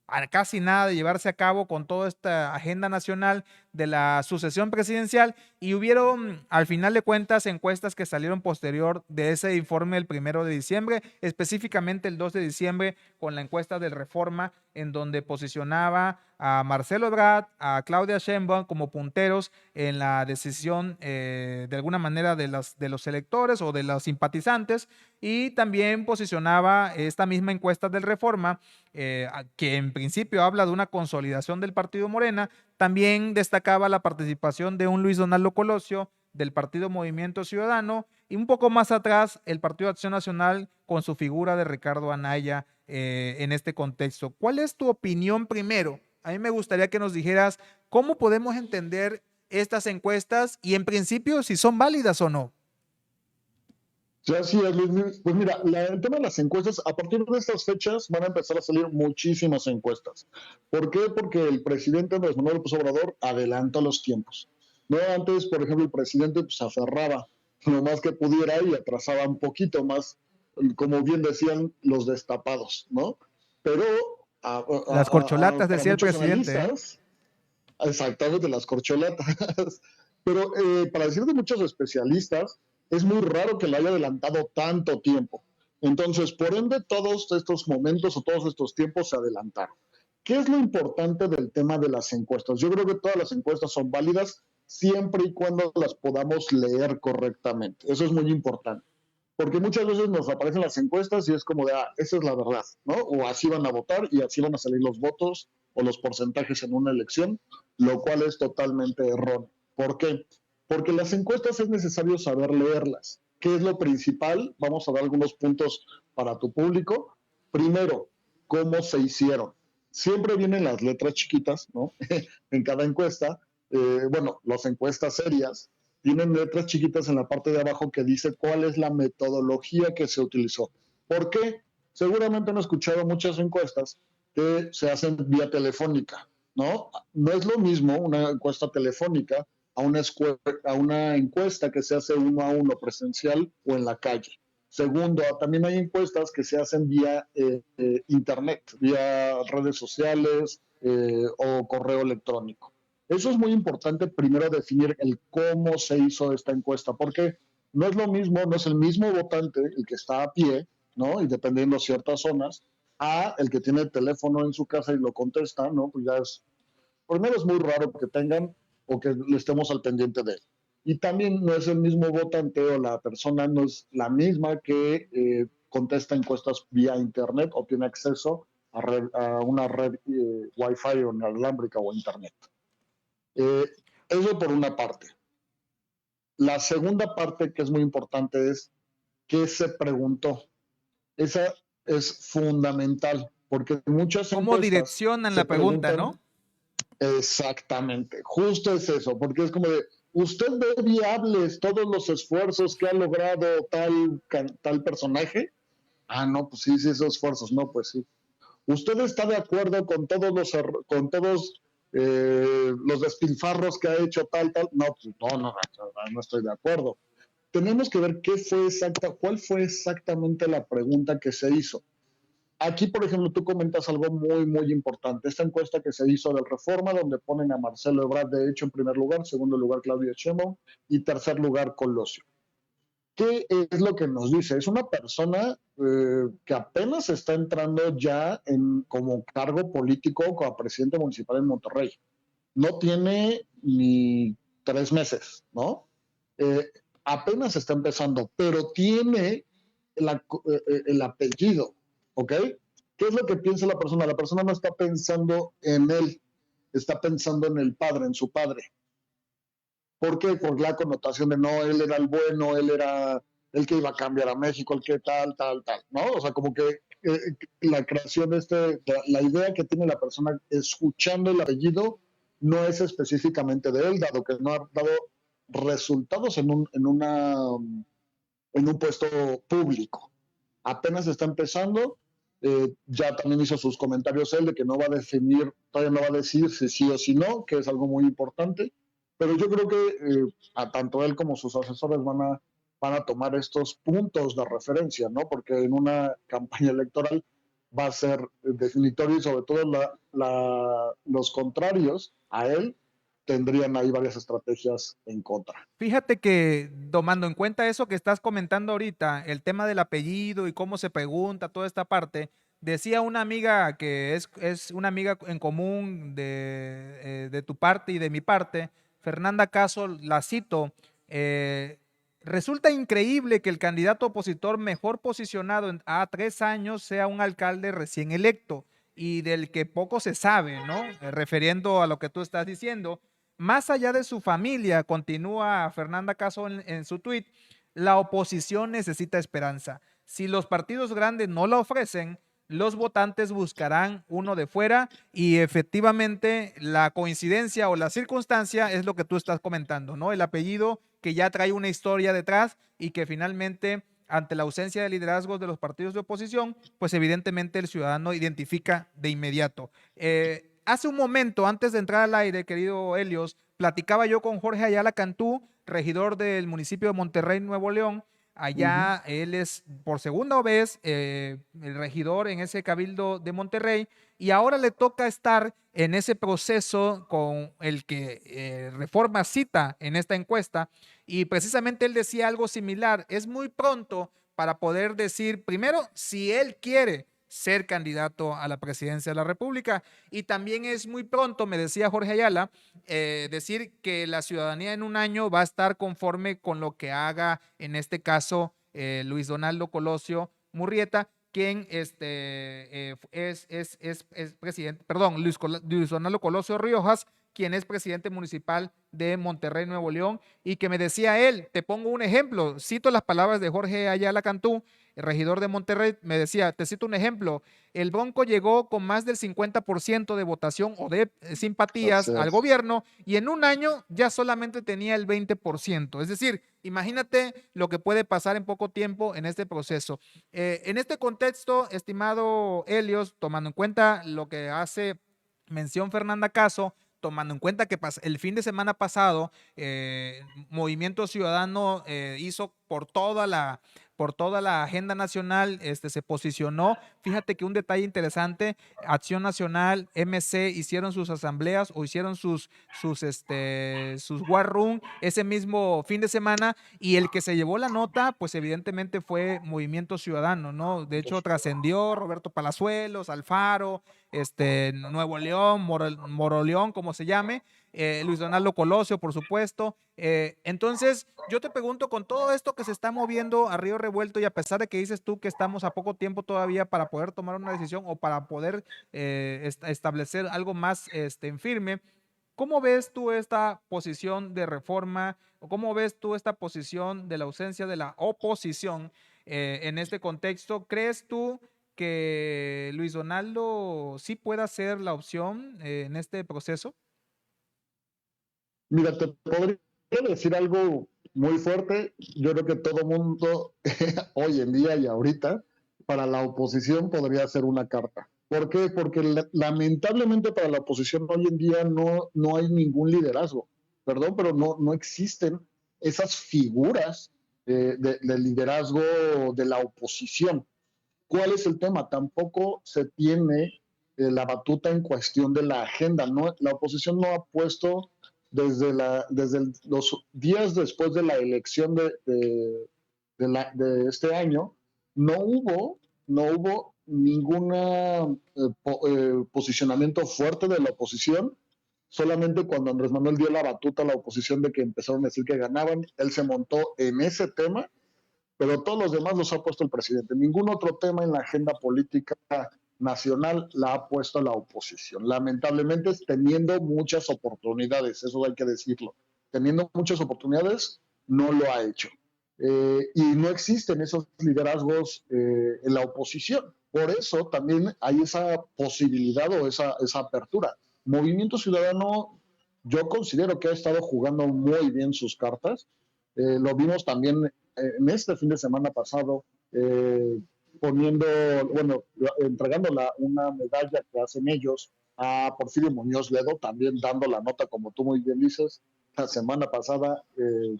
a casi nada de llevarse a cabo con toda esta agenda nacional de la sucesión presidencial, y hubieron al final de cuentas encuestas que salieron posterior de ese informe el 1 de diciembre, específicamente el 2 de diciembre con la encuesta del Reforma, en donde posicionaba a Marcelo Ebrard, a Claudia Sheinbaum como punteros en la decisión de alguna manera de los electores o de los simpatizantes, y también posicionaba esta misma encuesta del Reforma, que en principio habla de una consolidación del partido Morena, también destacaba la participación de un Luis Donaldo Colosio, del partido Movimiento Ciudadano, y un poco más atrás el Partido Acción Nacional con su figura de Ricardo Anaya en este contexto. ¿Cuál es tu opinión primero? A mí me gustaría que nos dijeras cómo podemos entender estas encuestas y en principio si son válidas o no. Sí, así es, Luis. Pues mira, el tema de las encuestas, a partir de estas fechas van a empezar a salir muchísimas encuestas. ¿Por qué? Porque el presidente Andrés Manuel López Obrador adelanta los tiempos. No antes, por ejemplo, el presidente pues, se aferraba lo más que pudiera y atrasaba un poquito más, como bien decían, los destapados, ¿no? Pero Las corcholatas, para decía el muchos presidente, ¿eh? analistas, exactamente, las corcholatas. Pero para decir de muchos especialistas, es muy raro que lo haya adelantado tanto tiempo. Entonces, por ende, todos estos momentos o todos estos tiempos se adelantaron. ¿Qué es lo importante del tema de las encuestas? Yo creo que todas las encuestas son válidas siempre y cuando las podamos leer correctamente. Eso es muy importante. Porque muchas veces nos aparecen las encuestas y es como de, esa es la verdad, ¿no? O así van a votar y así van a salir los votos o los porcentajes en una elección, lo cual es totalmente erróneo. ¿Por qué? Porque las encuestas es necesario saber leerlas. ¿Qué es lo principal? Vamos a dar algunos puntos para tu público. Primero, ¿cómo se hicieron? Siempre vienen las letras chiquitas, ¿no? En cada encuesta. Bueno, las encuestas serias tienen letras chiquitas en la parte de abajo que dice cuál es la metodología que se utilizó. ¿Por qué? Seguramente han escuchado muchas encuestas que se hacen vía telefónica, ¿no? No es lo mismo una encuesta telefónica a una encuesta que se hace uno a uno presencial o en la calle. Segundo, también hay encuestas que se hacen vía internet, vía redes sociales o correo electrónico. Eso es muy importante, primero definir el cómo se hizo esta encuesta, porque no es lo mismo, no es el mismo votante el que está a pie, ¿no? Y dependiendo de ciertas zonas, a el que tiene el teléfono en su casa y lo contesta, ¿no? Pues ya es, primero es muy raro que tengan o que le estemos al pendiente de él. Y también no es el mismo votante o la persona no es la misma que contesta encuestas vía internet o tiene acceso a una red Wi-Fi o inalámbrica o internet. Eso por una parte. La segunda parte que es muy importante es qué se preguntó. Esa es fundamental porque muchas ¿Cómo encuestas direccionan se la pregunta, preguntan no? exactamente, justo es eso, porque es como de, ¿usted ve viables todos los esfuerzos que ha logrado tal personaje? Ah, no, pues sí, esos esfuerzos, no, pues sí. ¿Usted está de acuerdo con con todos los despilfarros que ha hecho tal? No, pues no estoy de acuerdo. Tenemos que ver cuál fue exactamente la pregunta que se hizo. Aquí, por ejemplo, tú comentas algo muy, muy importante. Esta encuesta que se hizo del Reforma, donde ponen a Marcelo Ebrard, de hecho, en primer lugar, segundo lugar, Claudia Sheinbaum, y tercer lugar, Colosio. ¿Qué es lo que nos dice? Es una persona que apenas está entrando ya como cargo político como presidente municipal en Monterrey. No tiene ni 3 meses, ¿no? Eh, Apenas está empezando, pero tiene el apellido, ¿ok? ¿Qué es lo que piensa la persona? La persona no está pensando en él, está pensando en el padre, en su padre. ¿Por qué? Por la connotación de no, él era el bueno, él era el que iba a cambiar a México, el que tal, ¿no? O sea, como que la creación de la idea que tiene la persona escuchando el apellido no es específicamente de él, dado que no ha dado resultados en un puesto público. Apenas está empezando, ya también hizo sus comentarios él de que no va a definir, todavía no va a decir si sí o si no, que es algo muy importante, pero yo creo que a tanto él como sus asesores van a tomar estos puntos de referencia, ¿no? Porque en una campaña electoral va a ser definitorio y sobre todo los contrarios a él tendrían ahí varias estrategias en contra. Fíjate que tomando en cuenta eso que estás comentando ahorita, el tema del apellido y cómo se pregunta, toda esta parte, decía una amiga que es una amiga en común de tu parte y de mi parte, Fernanda Caso, la cito, resulta increíble que el candidato opositor mejor posicionado a 3 años sea un alcalde recién electo y del que poco se sabe, ¿no? Refiriendo a lo que tú estás diciendo. más allá de su familia, continúa Fernanda Caso en su tuit, la oposición necesita esperanza. Si los partidos grandes no la ofrecen, los votantes buscarán uno de fuera y efectivamente la coincidencia o la circunstancia es lo que tú estás comentando, ¿no? El apellido que ya trae una historia detrás y que finalmente, ante la ausencia de liderazgos de los partidos de oposición, pues evidentemente el ciudadano identifica de inmediato. Hace un momento, antes de entrar al aire, querido Helios, platicaba yo con Jorge Ayala Cantú, regidor del municipio de Monterrey, Nuevo León. Allá él es por segunda vez el regidor en ese cabildo de Monterrey y ahora le toca estar en ese proceso con el que Reforma cita en esta encuesta y precisamente él decía algo similar. Es muy pronto para poder decir, primero, si él quiere ser candidato a la presidencia de la República. Y también es muy pronto, me decía Jorge Ayala, decir que la ciudadanía en un año va a estar conforme con lo que haga, en este caso, Luis Donaldo Colosio Murrieta, quien es presidente, perdón, Luis Donaldo Colosio Riojas, quien es presidente municipal de Monterrey, Nuevo León, y que me decía él, te pongo un ejemplo, cito las palabras de Jorge Ayala Cantú, el regidor de Monterrey, me decía, te cito un ejemplo, el Bronco llegó con más del 50% de votación o de simpatías al gobierno y en un año ya solamente tenía el 20%. Es decir, imagínate lo que puede pasar en poco tiempo en este proceso. En este contexto, estimado Helios, tomando en cuenta lo que hace mención Fernanda Caso, tomando en cuenta que el fin de semana pasado Movimiento Ciudadano hizo por toda la agenda nacional, se posicionó. Fíjate que un detalle interesante, Acción Nacional, MC hicieron sus asambleas o hicieron sus war room ese mismo fin de semana y el que se llevó la nota, pues evidentemente fue Movimiento Ciudadano, ¿no? De hecho, trascendió Roberto Palazuelos, Alfaro, Nuevo León, Moroleón, como se llame, Luis Donaldo Colosio, por supuesto. Entonces, yo te pregunto, con todo esto que se está moviendo a río revuelto y a pesar de que dices tú que estamos a poco tiempo todavía para poder tomar una decisión o para poder establecer algo más en firme, ¿cómo ves tú esta posición de Reforma o cómo ves tú esta posición de la ausencia de la oposición en este contexto? ¿Crees tú que Luis Donaldo sí pueda ser la opción en este proceso? Mira, te podría decir algo muy fuerte. Yo creo que todo mundo hoy en día y ahorita para la oposición podría ser una carta. ¿Por qué? Porque lamentablemente para la oposición hoy en día no hay ningún liderazgo. Perdón, pero no existen esas figuras de liderazgo de la oposición. ¿Cuál es el tema? Tampoco se tiene la batuta en cuestión de la agenda. ¿No? La oposición no ha puesto desde los días después de la elección de este año, no hubo ningún posicionamiento fuerte de la oposición. Solamente cuando Andrés Manuel dio la batuta a la oposición de que empezaron a decir que ganaban, él se montó en ese tema, pero todos los demás los ha puesto el presidente. Ningún otro tema en la agenda política nacional la ha puesto la oposición. Lamentablemente, teniendo muchas oportunidades, eso hay que decirlo. Teniendo muchas oportunidades, no lo ha hecho. Y no existen esos liderazgos en la oposición. Por eso también hay esa posibilidad o esa apertura. Movimiento Ciudadano, yo considero que ha estado jugando muy bien sus cartas. Lo vimos también en este fin de semana pasado, entregando una medalla que hacen ellos a Porfirio Muñoz Ledo, también dando la nota, como tú muy bien dices, la semana pasada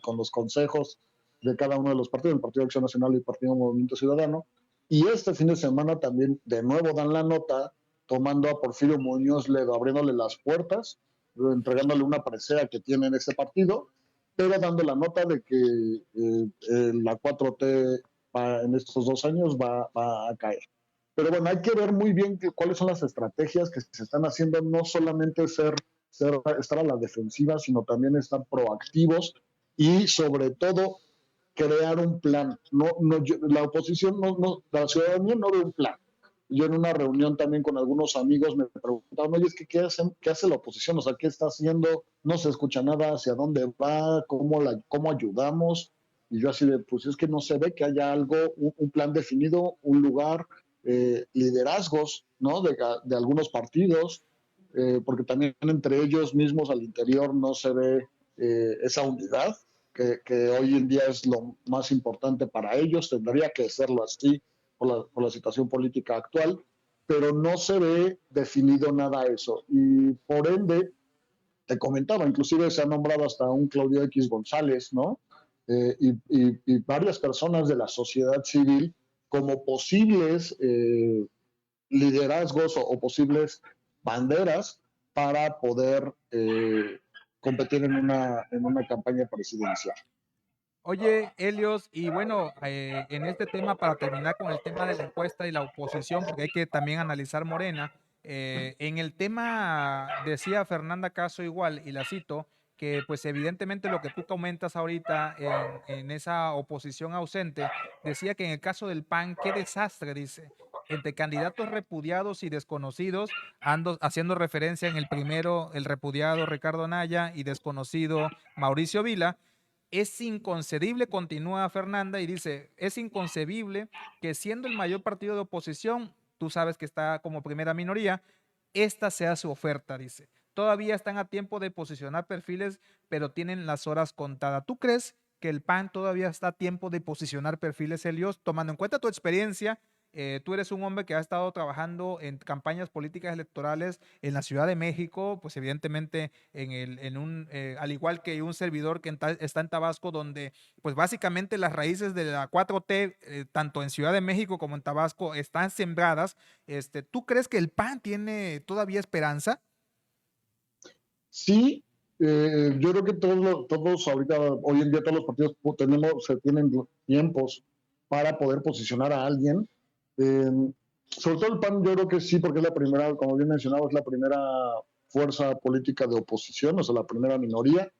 con los consejos de cada uno de los partidos, el Partido Acción Nacional y el Partido Movimiento Ciudadano, y este fin de semana también de nuevo dan la nota, tomando a Porfirio Muñoz Ledo, abriéndole las puertas, entregándole una presea que tiene en ese partido, pero dando la nota de que la 4T en estos 2 años va a caer. Pero bueno, hay que ver muy bien cuáles son las estrategias que se están haciendo, no solamente estar a la defensiva, sino también estar proactivos y sobre todo crear un plan. La oposición, la ciudadanía no ve un plan. Yo en una reunión también con algunos amigos me preguntaban, oye, es que ¿qué hace la oposición? O sea, ¿qué está haciendo? No se escucha nada, ¿hacia dónde va? ¿Cómo ayudamos? Y yo así de, pues es que no se ve que haya algo, un plan definido, un lugar, liderazgos, ¿no? De algunos partidos, porque también entre ellos mismos al interior no se ve esa unidad que hoy en día es lo más importante para ellos, tendría que serlo así por la situación política actual, pero no se ve definido nada eso. Y por ende, te comentaba, inclusive se ha nombrado hasta un Claudio X González, ¿no? Y varias personas de la sociedad civil como posibles liderazgos o posibles banderas para poder competir en una campaña presidencial. Oye, Helios, y bueno, en este tema, para terminar con el tema de la encuesta y la oposición, porque hay que también analizar Morena, en el tema decía Fernanda Caso igual, y la cito, que pues evidentemente lo que tú comentas ahorita en esa oposición ausente, decía que en el caso del PAN, qué desastre, dice, entre candidatos repudiados y desconocidos, haciendo referencia en el primero, el repudiado Ricardo Naya y desconocido Mauricio Vila. Es inconcebible, continúa Fernanda y dice, es inconcebible que siendo el mayor partido de oposición, tú sabes que está como primera minoría, esta sea su oferta, dice. Todavía están a tiempo de posicionar perfiles, pero tienen las horas contadas. ¿Tú crees que el PAN todavía está a tiempo de posicionar perfiles, Helios, tomando en cuenta tu experiencia? Tú eres un hombre que ha estado trabajando en campañas políticas electorales en la Ciudad de México, pues evidentemente al igual que un servidor que está en Tabasco, donde pues básicamente las raíces de la 4T, tanto en Ciudad de México como en Tabasco, están sembradas. ¿Tú crees que el PAN tiene todavía esperanza? Sí, yo creo que todos ahorita, hoy en día todos los partidos se tienen tiempos para poder posicionar a alguien. Eh, Sobre todo el PAN, yo creo que sí, porque es la primera, como bien mencionaba, es la primera fuerza política de oposición, o sea, la primera minoría,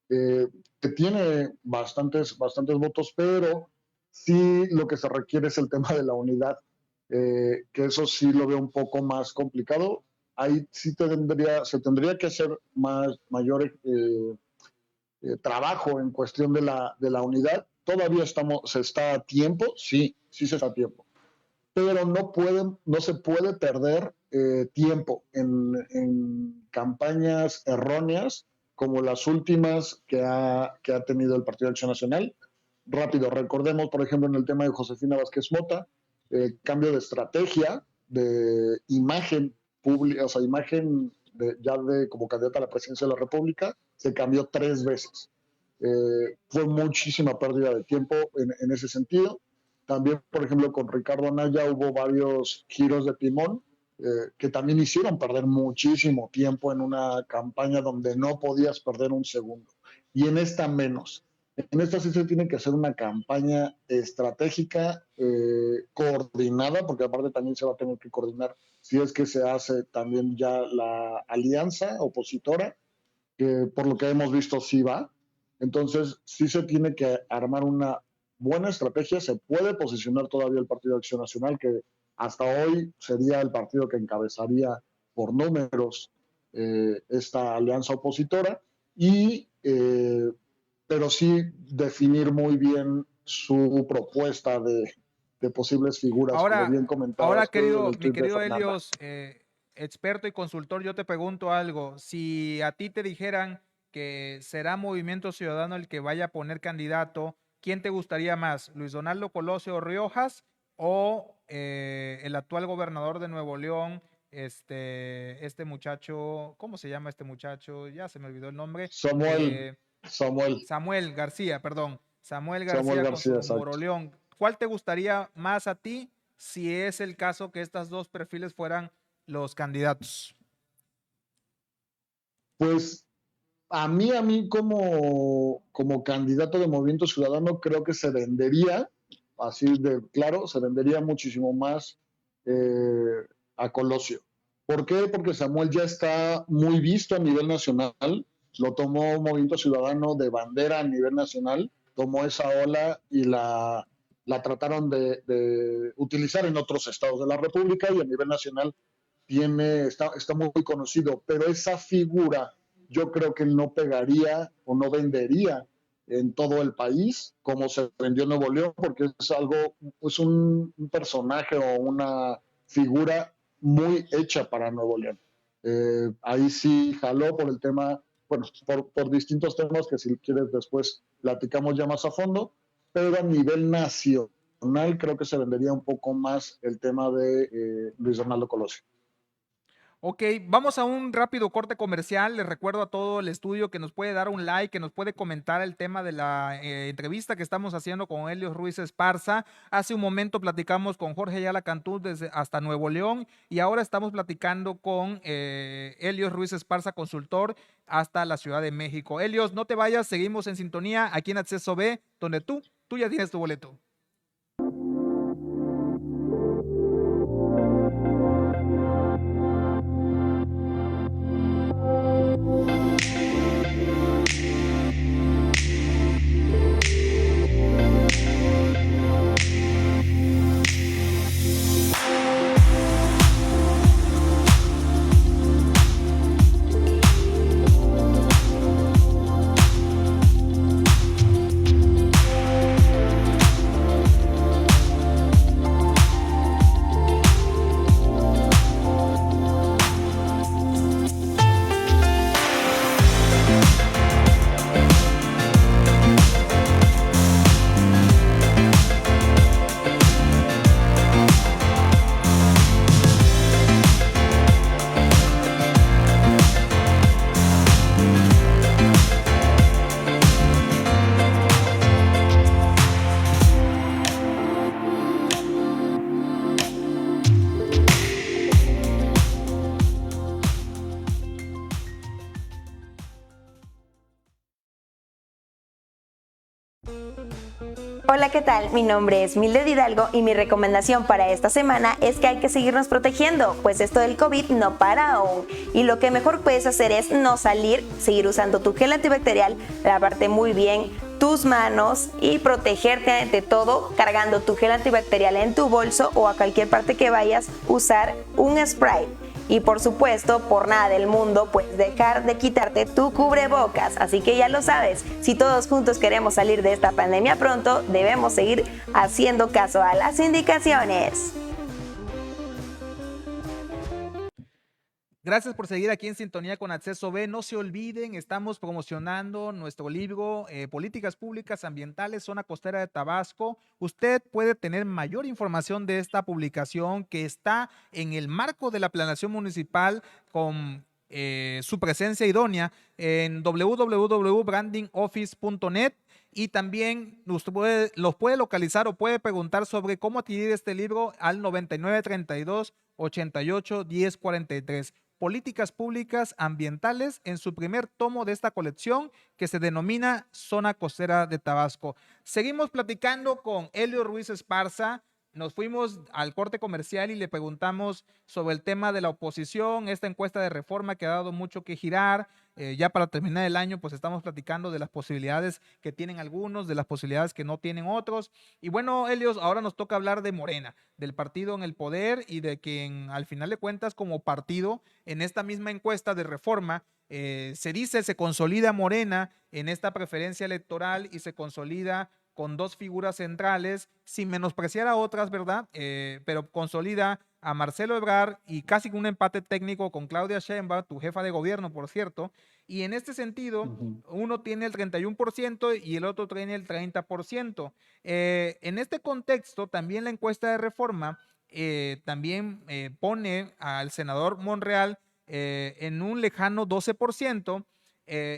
que tiene bastantes votos, pero sí lo que se requiere es el tema de la unidad, que eso sí lo veo un poco más complicado. Ahí sí se tendría que hacer mayor trabajo en cuestión de la unidad. Todavía se está a tiempo, sí se está a tiempo, pero no se puede perder tiempo en campañas erróneas como las últimas que ha tenido el Partido de Acción Nacional. Rápido, recordemos, por ejemplo, en el tema de Josefina Vázquez Mota, cambio de estrategia, de imagen pública, o sea, imagen como candidata a la presidencia de la República, se cambió 3 veces. Fue muchísima pérdida de tiempo en ese sentido. También, por ejemplo, con Ricardo Anaya hubo varios giros de timón que también hicieron perder muchísimo tiempo en una campaña donde no podías perder un segundo. Y en esta menos. En esta sí se tiene que hacer una campaña estratégica, coordinada, porque aparte también se va a tener que coordinar si es que se hace también ya la alianza opositora, que por lo que hemos visto sí va. Entonces sí se tiene que armar una buena estrategia. Se puede posicionar todavía el Partido de Acción Nacional, que hasta hoy sería el partido que encabezaría por números esta alianza opositora, pero sí definir muy bien su propuesta de posibles figuras, como Ahora, bien comentabas tú en el mi tuit de querido Fernanda. Helios, experto y consultor, yo te pregunto algo. Si a ti te dijeran que será Movimiento Ciudadano el que vaya a poner candidato, ¿quién te gustaría más? ¿Luis Donaldo Colosio Riojas o el actual gobernador de Nuevo León, este muchacho, ¿cómo se llama este muchacho? Ya se me olvidó el nombre. Samuel, Samuel, Samuel García, perdón. Samuel Samuel García con García, su exacto. Moroleón. ¿Cuál te gustaría más a ti si es el caso que estos dos perfiles fueran los candidatos? Pues a mí como candidato de Movimiento Ciudadano creo que se vendería, así de claro, se vendería muchísimo más a Colosio. ¿Por qué? Porque Samuel ya está muy visto a nivel nacional, lo tomó Movimiento Ciudadano de bandera a nivel nacional, tomó esa ola y la trataron de utilizar en otros estados de la República y a nivel nacional está muy conocido, pero esa figura yo creo que no pegaría o no vendería en todo el país como se vendió en Nuevo León, porque es un personaje o una figura muy hecha para Nuevo León. Ahí sí jaló por el tema, bueno, por distintos temas que si quieres después platicamos ya más a fondo, pero a nivel nacional creo que se vendería un poco más el tema de Luis Donaldo Colosio. Ok, vamos a un rápido corte comercial. Les recuerdo a todo el estudio que nos puede dar un like, que nos puede comentar el tema de la entrevista que estamos haciendo con Helios Ruiz Esparza. Hace un momento platicamos con Jorge Ayala Cantú desde hasta Nuevo León y ahora estamos platicando con Helios Ruiz Esparza, consultor, hasta la Ciudad de México. Helios, no te vayas, seguimos en sintonía aquí en Acceso B, donde tú ya tienes tu boleto. Hola, ¿qué tal? Mi nombre es Mildred Hidalgo y mi recomendación para esta semana es que hay que seguirnos protegiendo, pues esto del COVID no para aún. Y lo que mejor puedes hacer es no salir, seguir usando tu gel antibacterial, lavarte muy bien tus manos y protegerte de todo cargando tu gel antibacterial en tu bolso o a cualquier parte que vayas, usar un spray. Y por supuesto, por nada del mundo, pues dejar de quitarte tu cubrebocas. Así que ya lo sabes, si todos juntos queremos salir de esta pandemia pronto, debemos seguir haciendo caso a las indicaciones. Gracias por seguir aquí en sintonía con Acceso B. No se olviden, estamos promocionando nuestro libro Políticas Públicas Ambientales, Zona Costera de Tabasco. Usted puede tener mayor información de esta publicación que está en el marco de la planeación municipal con su presencia idónea en www.brandingoffice.net. Y también usted los puede localizar o puede preguntar sobre cómo adquirir este libro al 9932 88 10 43. Políticas Públicas Ambientales en su primer tomo de esta colección que se denomina Zona Costera de Tabasco. Seguimos platicando con Helios Ruiz Esparza. Nos fuimos al corte comercial y le preguntamos sobre el tema de la oposición, esta encuesta de reforma que ha dado mucho que girar. Ya para terminar el año, pues estamos platicando de las posibilidades que tienen algunos, de las posibilidades que no tienen otros. Y bueno, Helios, ahora nos toca hablar de Morena, del partido en el poder y de quien al final de cuentas como partido en esta misma encuesta de reforma se dice, se consolida Morena en esta preferencia electoral y se consolida con dos figuras centrales, sin menospreciar a otras, ¿verdad? Pero consolida a Marcelo Ebrard y casi un empate técnico con Claudia Sheinbaum, tu jefa de gobierno, por cierto. Y en este sentido, uno tiene el 31% y el otro tiene el 30%. En este contexto, también la encuesta de reforma también pone al senador Monreal en un lejano 12%.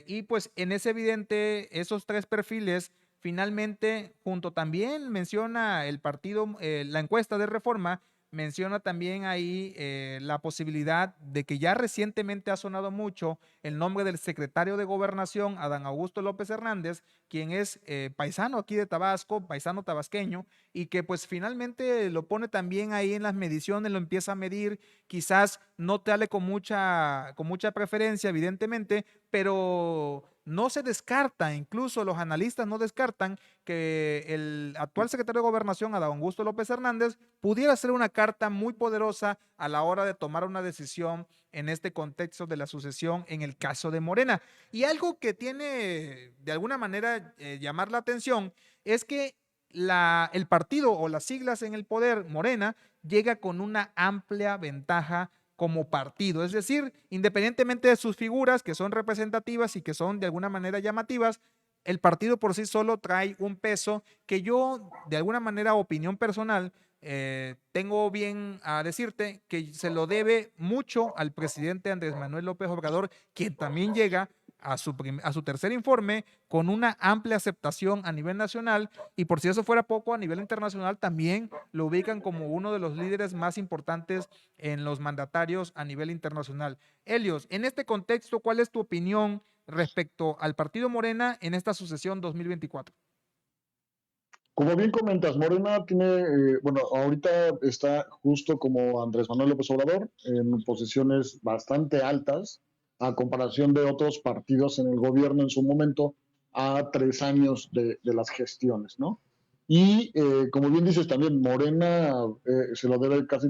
Y pues en ese evidente, esos tres perfiles finalmente, junto también menciona el partido, la encuesta de reforma, menciona también ahí la posibilidad de que ya recientemente ha sonado mucho el nombre del secretario de Gobernación, Adán Augusto López Hernández, quien es paisano aquí de Tabasco, paisano tabasqueño, y que pues finalmente lo pone también ahí en las mediciones, lo empieza a medir, quizás no te sale con mucha preferencia, evidentemente, pero no se descarta, incluso los analistas no descartan que el actual secretario de Gobernación, Adán Augusto López Hernández, pudiera ser una carta muy poderosa a la hora de tomar una decisión en este contexto de la sucesión en el caso de Morena. Y algo que tiene de alguna manera llamar la atención es que el partido o las siglas en el poder, Morena, llega con una amplia ventaja como partido, es decir, independientemente de sus figuras que son representativas y que son de alguna manera llamativas, el partido por sí solo trae un peso que yo, de alguna manera, opinión personal, tengo bien a decirte que se lo debe mucho al presidente Andrés Manuel López Obrador, quien también llega a su tercer informe con una amplia aceptación a nivel nacional, y por si eso fuera poco, a nivel internacional también lo ubican como uno de los líderes más importantes en los mandatarios a nivel internacional. Helios, en este contexto, ¿cuál es tu opinión respecto al partido Morena en esta sucesión 2024? Como bien comentas, Morena tiene, bueno, ahorita está justo como Andrés Manuel López Obrador, en posiciones bastante altas, a comparación de otros partidos en el gobierno en su momento, a 3 años de las gestiones, ¿no? Y como bien dices también, Morena se lo debe casi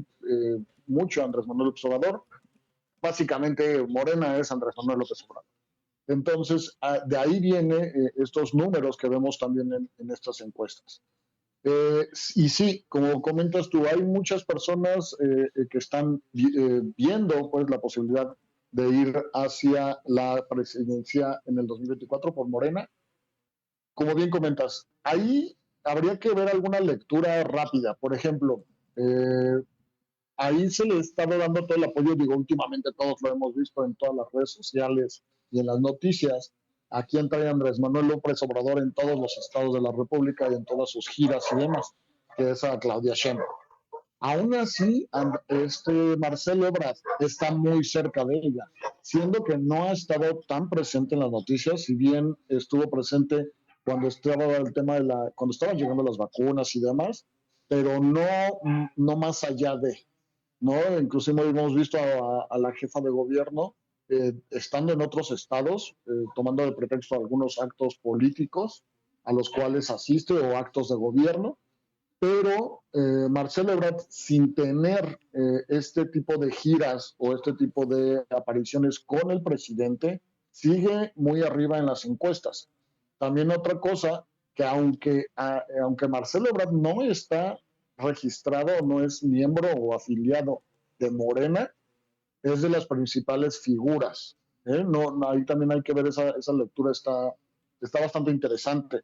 mucho a Andrés Manuel López Obrador. Básicamente, Morena es Andrés Manuel López Obrador. Entonces, de ahí vienen estos números que vemos también en estas encuestas. Y sí, como comentas tú, hay muchas personas que están viendo pues, la posibilidad de ir hacia la presidencia en el 2024 por Morena. Como bien comentas, ahí habría que ver alguna lectura rápida. Por ejemplo, ahí se le está dando todo el apoyo, digo, últimamente todos lo hemos visto en todas las redes sociales y en las noticias. Aquí entra Andrés Manuel López Obrador en todos los estados de la República y en todas sus giras y demás, que es a Claudia Sheinbaum. Aún así, Marcelo Ebrard está muy cerca de ella, siendo que no ha estado tan presente en las noticias, si bien estuvo presente cuando estaba el tema cuando estaban llegando las vacunas y demás, pero no más allá de, ¿no? Inclusive hemos visto a la jefa de gobierno estando en otros estados, tomando de pretexto algunos actos políticos a los cuales asiste o actos de gobierno, pero Marcelo Ebrard, sin tener este tipo de giras o este tipo de apariciones con el presidente, sigue muy arriba en las encuestas. También otra cosa, que aunque Marcelo Ebrard no está registrado, no es miembro o afiliado de Morena, es de las principales figuras. No, ahí también hay que ver esa lectura, está bastante interesante.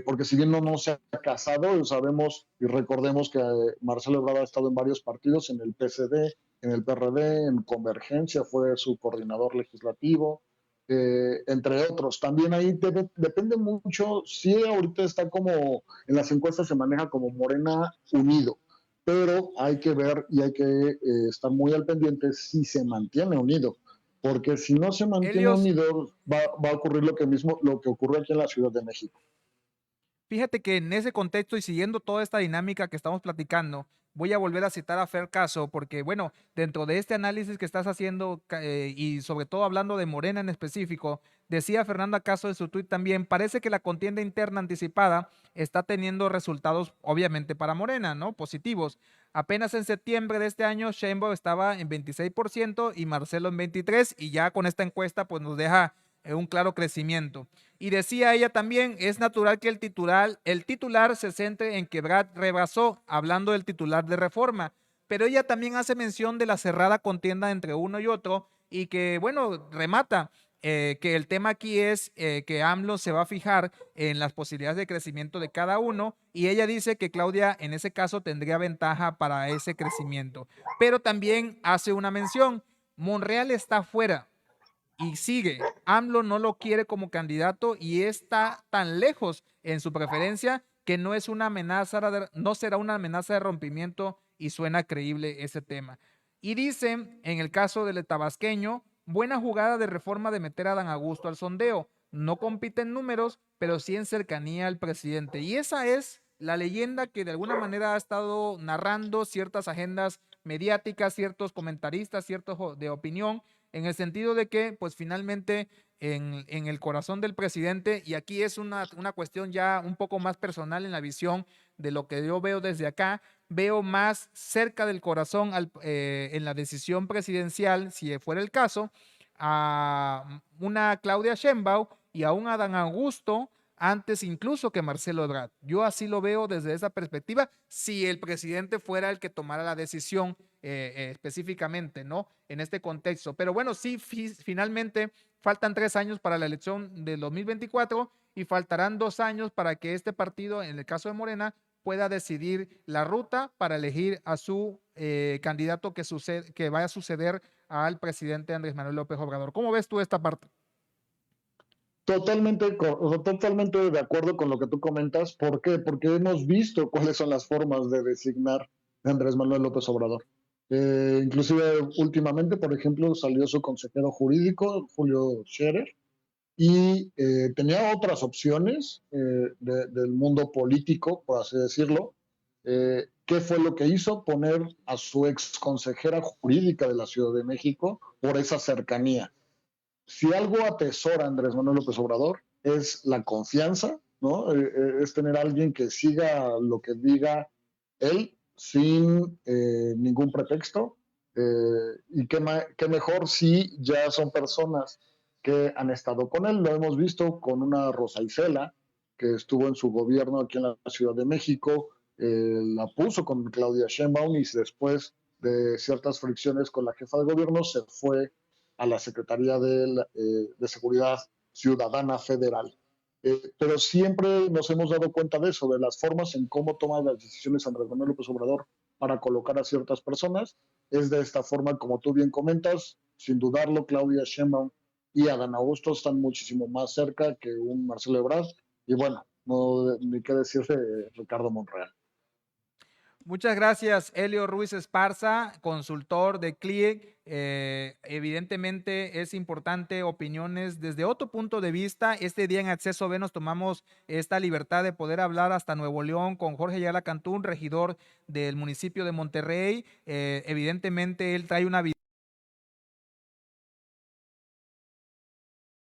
Porque si bien no se ha casado, sabemos y recordemos que Marcelo Ebrard ha estado en varios partidos, en el PSD, en el PRD, en Convergencia, fue su coordinador legislativo, entre otros. También ahí depende mucho, sí ahorita está como, en las encuestas se maneja como Morena unido, pero hay que ver y hay que estar muy al pendiente si se mantiene unido, porque si no se mantiene Helios, unido va a ocurrir lo que ocurre aquí en la Ciudad de México. fíjate que en ese contexto y siguiendo toda esta dinámica que estamos platicando, voy a volver a citar a Fer Caso, porque bueno, dentro de este análisis que estás haciendo y sobre todo hablando de Morena en específico, decía Fernanda Caso en su tuit también, parece que la contienda interna anticipada está teniendo resultados obviamente para Morena, ¿no? Positivos. Apenas en septiembre de este año, Sheinbaum estaba en 26% y Marcelo en 23%, y ya con esta encuesta pues nos deja un claro crecimiento. Y decía ella también, es natural que el titular se centre en que Ebrard rebasó, hablando del titular de Reforma, pero ella también hace mención de la cerrada contienda entre uno y otro y que, bueno, remata que el tema aquí es que AMLO se va a fijar en las posibilidades de crecimiento de cada uno, y ella dice que Claudia en ese caso tendría ventaja para ese crecimiento. Pero también hace una mención, Monreal está fuera. Y sigue, AMLO no lo quiere como candidato y está tan lejos en su preferencia que no es una amenaza, no será una amenaza de rompimiento, y suena creíble ese tema. Y dicen, en el caso del tabasqueño, buena jugada de Reforma de meter a Adán Augusto al sondeo. No compite en números, pero sí en cercanía al presidente. Y esa es la leyenda que de alguna manera ha estado narrando ciertas agendas mediáticas, ciertos comentaristas, ciertos de opinión, en el sentido de que, pues finalmente, en el corazón del presidente, y aquí es una cuestión ya un poco más personal en la visión de lo que yo veo desde acá. Veo más cerca del corazón en la decisión presidencial, si fuera el caso, a una Claudia Sheinbaum y a un Adán Augusto antes incluso que Marcelo Ebrard. Yo así lo veo desde esa perspectiva, si el presidente fuera el que tomara la decisión específicamente, ¿no? En este contexto. Pero bueno, sí, finalmente faltan 3 años para la elección del 2024 y faltarán 2 años para que este partido, en el caso de Morena, pueda decidir la ruta para elegir a su candidato que vaya a suceder al presidente Andrés Manuel López Obrador. ¿Cómo ves tú esta parte? Totalmente de acuerdo con lo que tú comentas. ¿Por qué? Porque hemos visto cuáles son las formas de designar a Andrés Manuel López Obrador. Inclusive últimamente, por ejemplo, salió su consejero jurídico, Julio Scherer, y tenía otras opciones del mundo político, por así decirlo. ¿Qué fue lo que hizo? Poner a su ex consejera jurídica de la Ciudad de México por esa cercanía. Si algo atesora Andrés Manuel López Obrador es la confianza, ¿no? Es tener a alguien que siga lo que diga él sin ningún pretexto. Y qué mejor si ya son personas que han estado con él. Lo hemos visto con una Rosa Isela, que estuvo en su gobierno aquí en la Ciudad de México, la puso con Claudia Sheinbaum y después de ciertas fricciones con la jefa de gobierno se fue a la Secretaría de Seguridad Ciudadana Federal. Pero siempre nos hemos dado cuenta de eso, de las formas en cómo toma las decisiones Andrés Manuel López Obrador para colocar a ciertas personas. Es de esta forma, como tú bien comentas, sin dudarlo, Claudia Sheinbaum y Adán Augusto están muchísimo más cerca que un Marcelo Ebrard. Y bueno, no ni qué decir de Ricardo Monreal. Muchas gracias, Helio Ruiz Esparza, consultor de CLIEC. Evidentemente es importante opiniones desde otro punto de vista. Este día en Acceso B nos tomamos esta libertad de poder hablar hasta Nuevo León con Jorge Ayala Cantún, regidor del municipio de Monterrey. Evidentemente él trae una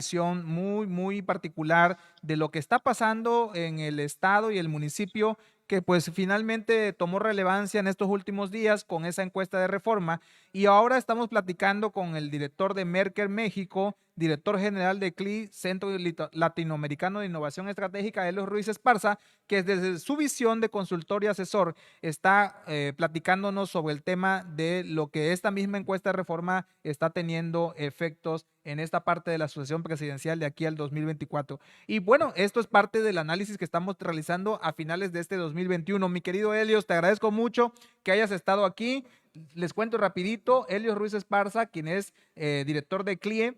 visión muy particular de lo que está pasando en el estado y el municipio, que pues finalmente tomó relevancia en estos últimos días con esa encuesta de Reforma, y ahora estamos platicando con el director de Merker México, director general de CLI, Centro Latinoamericano de Innovación Estratégica, Helio Ruiz Esparza, que desde su visión de consultor y asesor está platicándonos sobre el tema de lo que esta misma encuesta de Reforma está teniendo efectos en esta parte de la sucesión presidencial de aquí al 2024. Y bueno, esto es parte del análisis que estamos realizando a finales de este 2021. Mi querido Helios, te agradezco mucho que hayas estado aquí. Les cuento rapidito, Helio Ruiz Esparza, quien es director de CLIE,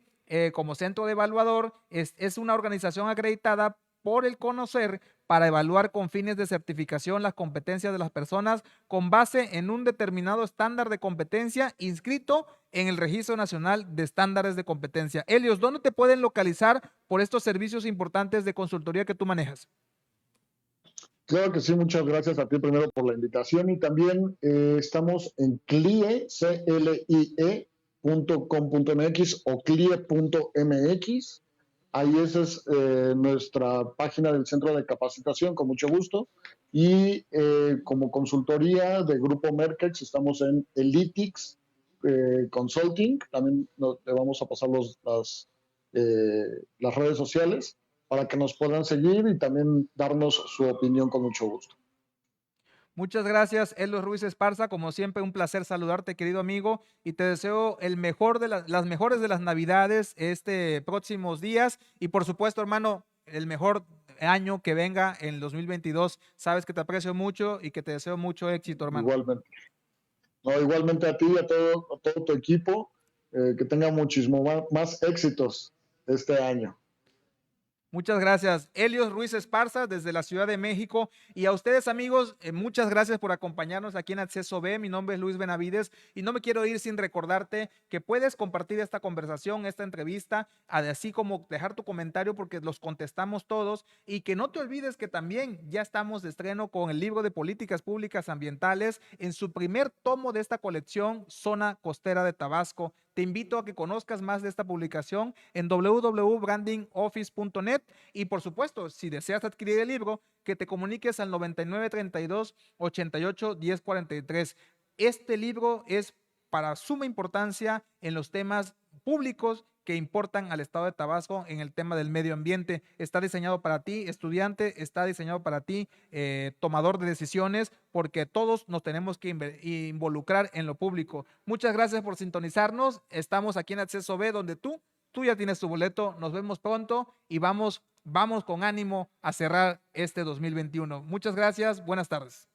como centro de evaluador, es una organización acreditada por el CONOCER para evaluar con fines de certificación las competencias de las personas con base en un determinado estándar de competencia inscrito en el Registro Nacional de Estándares de Competencia. Helios, ¿dónde te pueden localizar por estos servicios importantes de consultoría que tú manejas? Claro que sí, muchas gracias a ti primero por la invitación y también estamos en CLIE, CLIE.com.mx o CLIE.mx. Ahí esa es nuestra página del centro de capacitación, con mucho gusto. Y como consultoría de Grupo Merkex estamos en Elitix Consulting. También te vamos a pasar las redes sociales para que nos puedan seguir y también darnos su opinión con mucho gusto. Muchas gracias, Helio Ruiz Esparza. Como siempre, un placer saludarte, querido amigo, y te deseo el mejor de las mejores de las Navidades próximos días y, por supuesto, hermano, el mejor año que venga en 2022. Sabes que te aprecio mucho y que te deseo mucho éxito, hermano. Igualmente. Igualmente a ti y a todo tu equipo, que tenga muchísimo más éxitos este año. Muchas gracias. Helios Ruiz Esparza, desde la Ciudad de México. Y a ustedes, amigos, muchas gracias por acompañarnos aquí en Acceso B. Mi nombre es Luis Benavides y no me quiero ir sin recordarte que puedes compartir esta conversación, esta entrevista, así como dejar tu comentario porque los contestamos todos. Y que no te olvides que también ya estamos de estreno con el libro de Políticas Públicas Ambientales en su primer tomo de esta colección, Zona Costera de Tabasco. Te invito a que conozcas más de esta publicación en www.brandingoffice.net y por supuesto, si deseas adquirir el libro, que te comuniques al 9932 88 1043. Este libro es para suma importancia en los temas públicos que importan al estado de Tabasco en el tema del medio ambiente. Está diseñado para ti, estudiante, está diseñado para ti, tomador de decisiones, porque todos nos tenemos que involucrar en lo público. Muchas gracias por sintonizarnos. Estamos aquí en Acceso B, donde tú ya tienes tu boleto. Nos vemos pronto y vamos con ánimo a cerrar este 2021. Muchas gracias. Buenas tardes.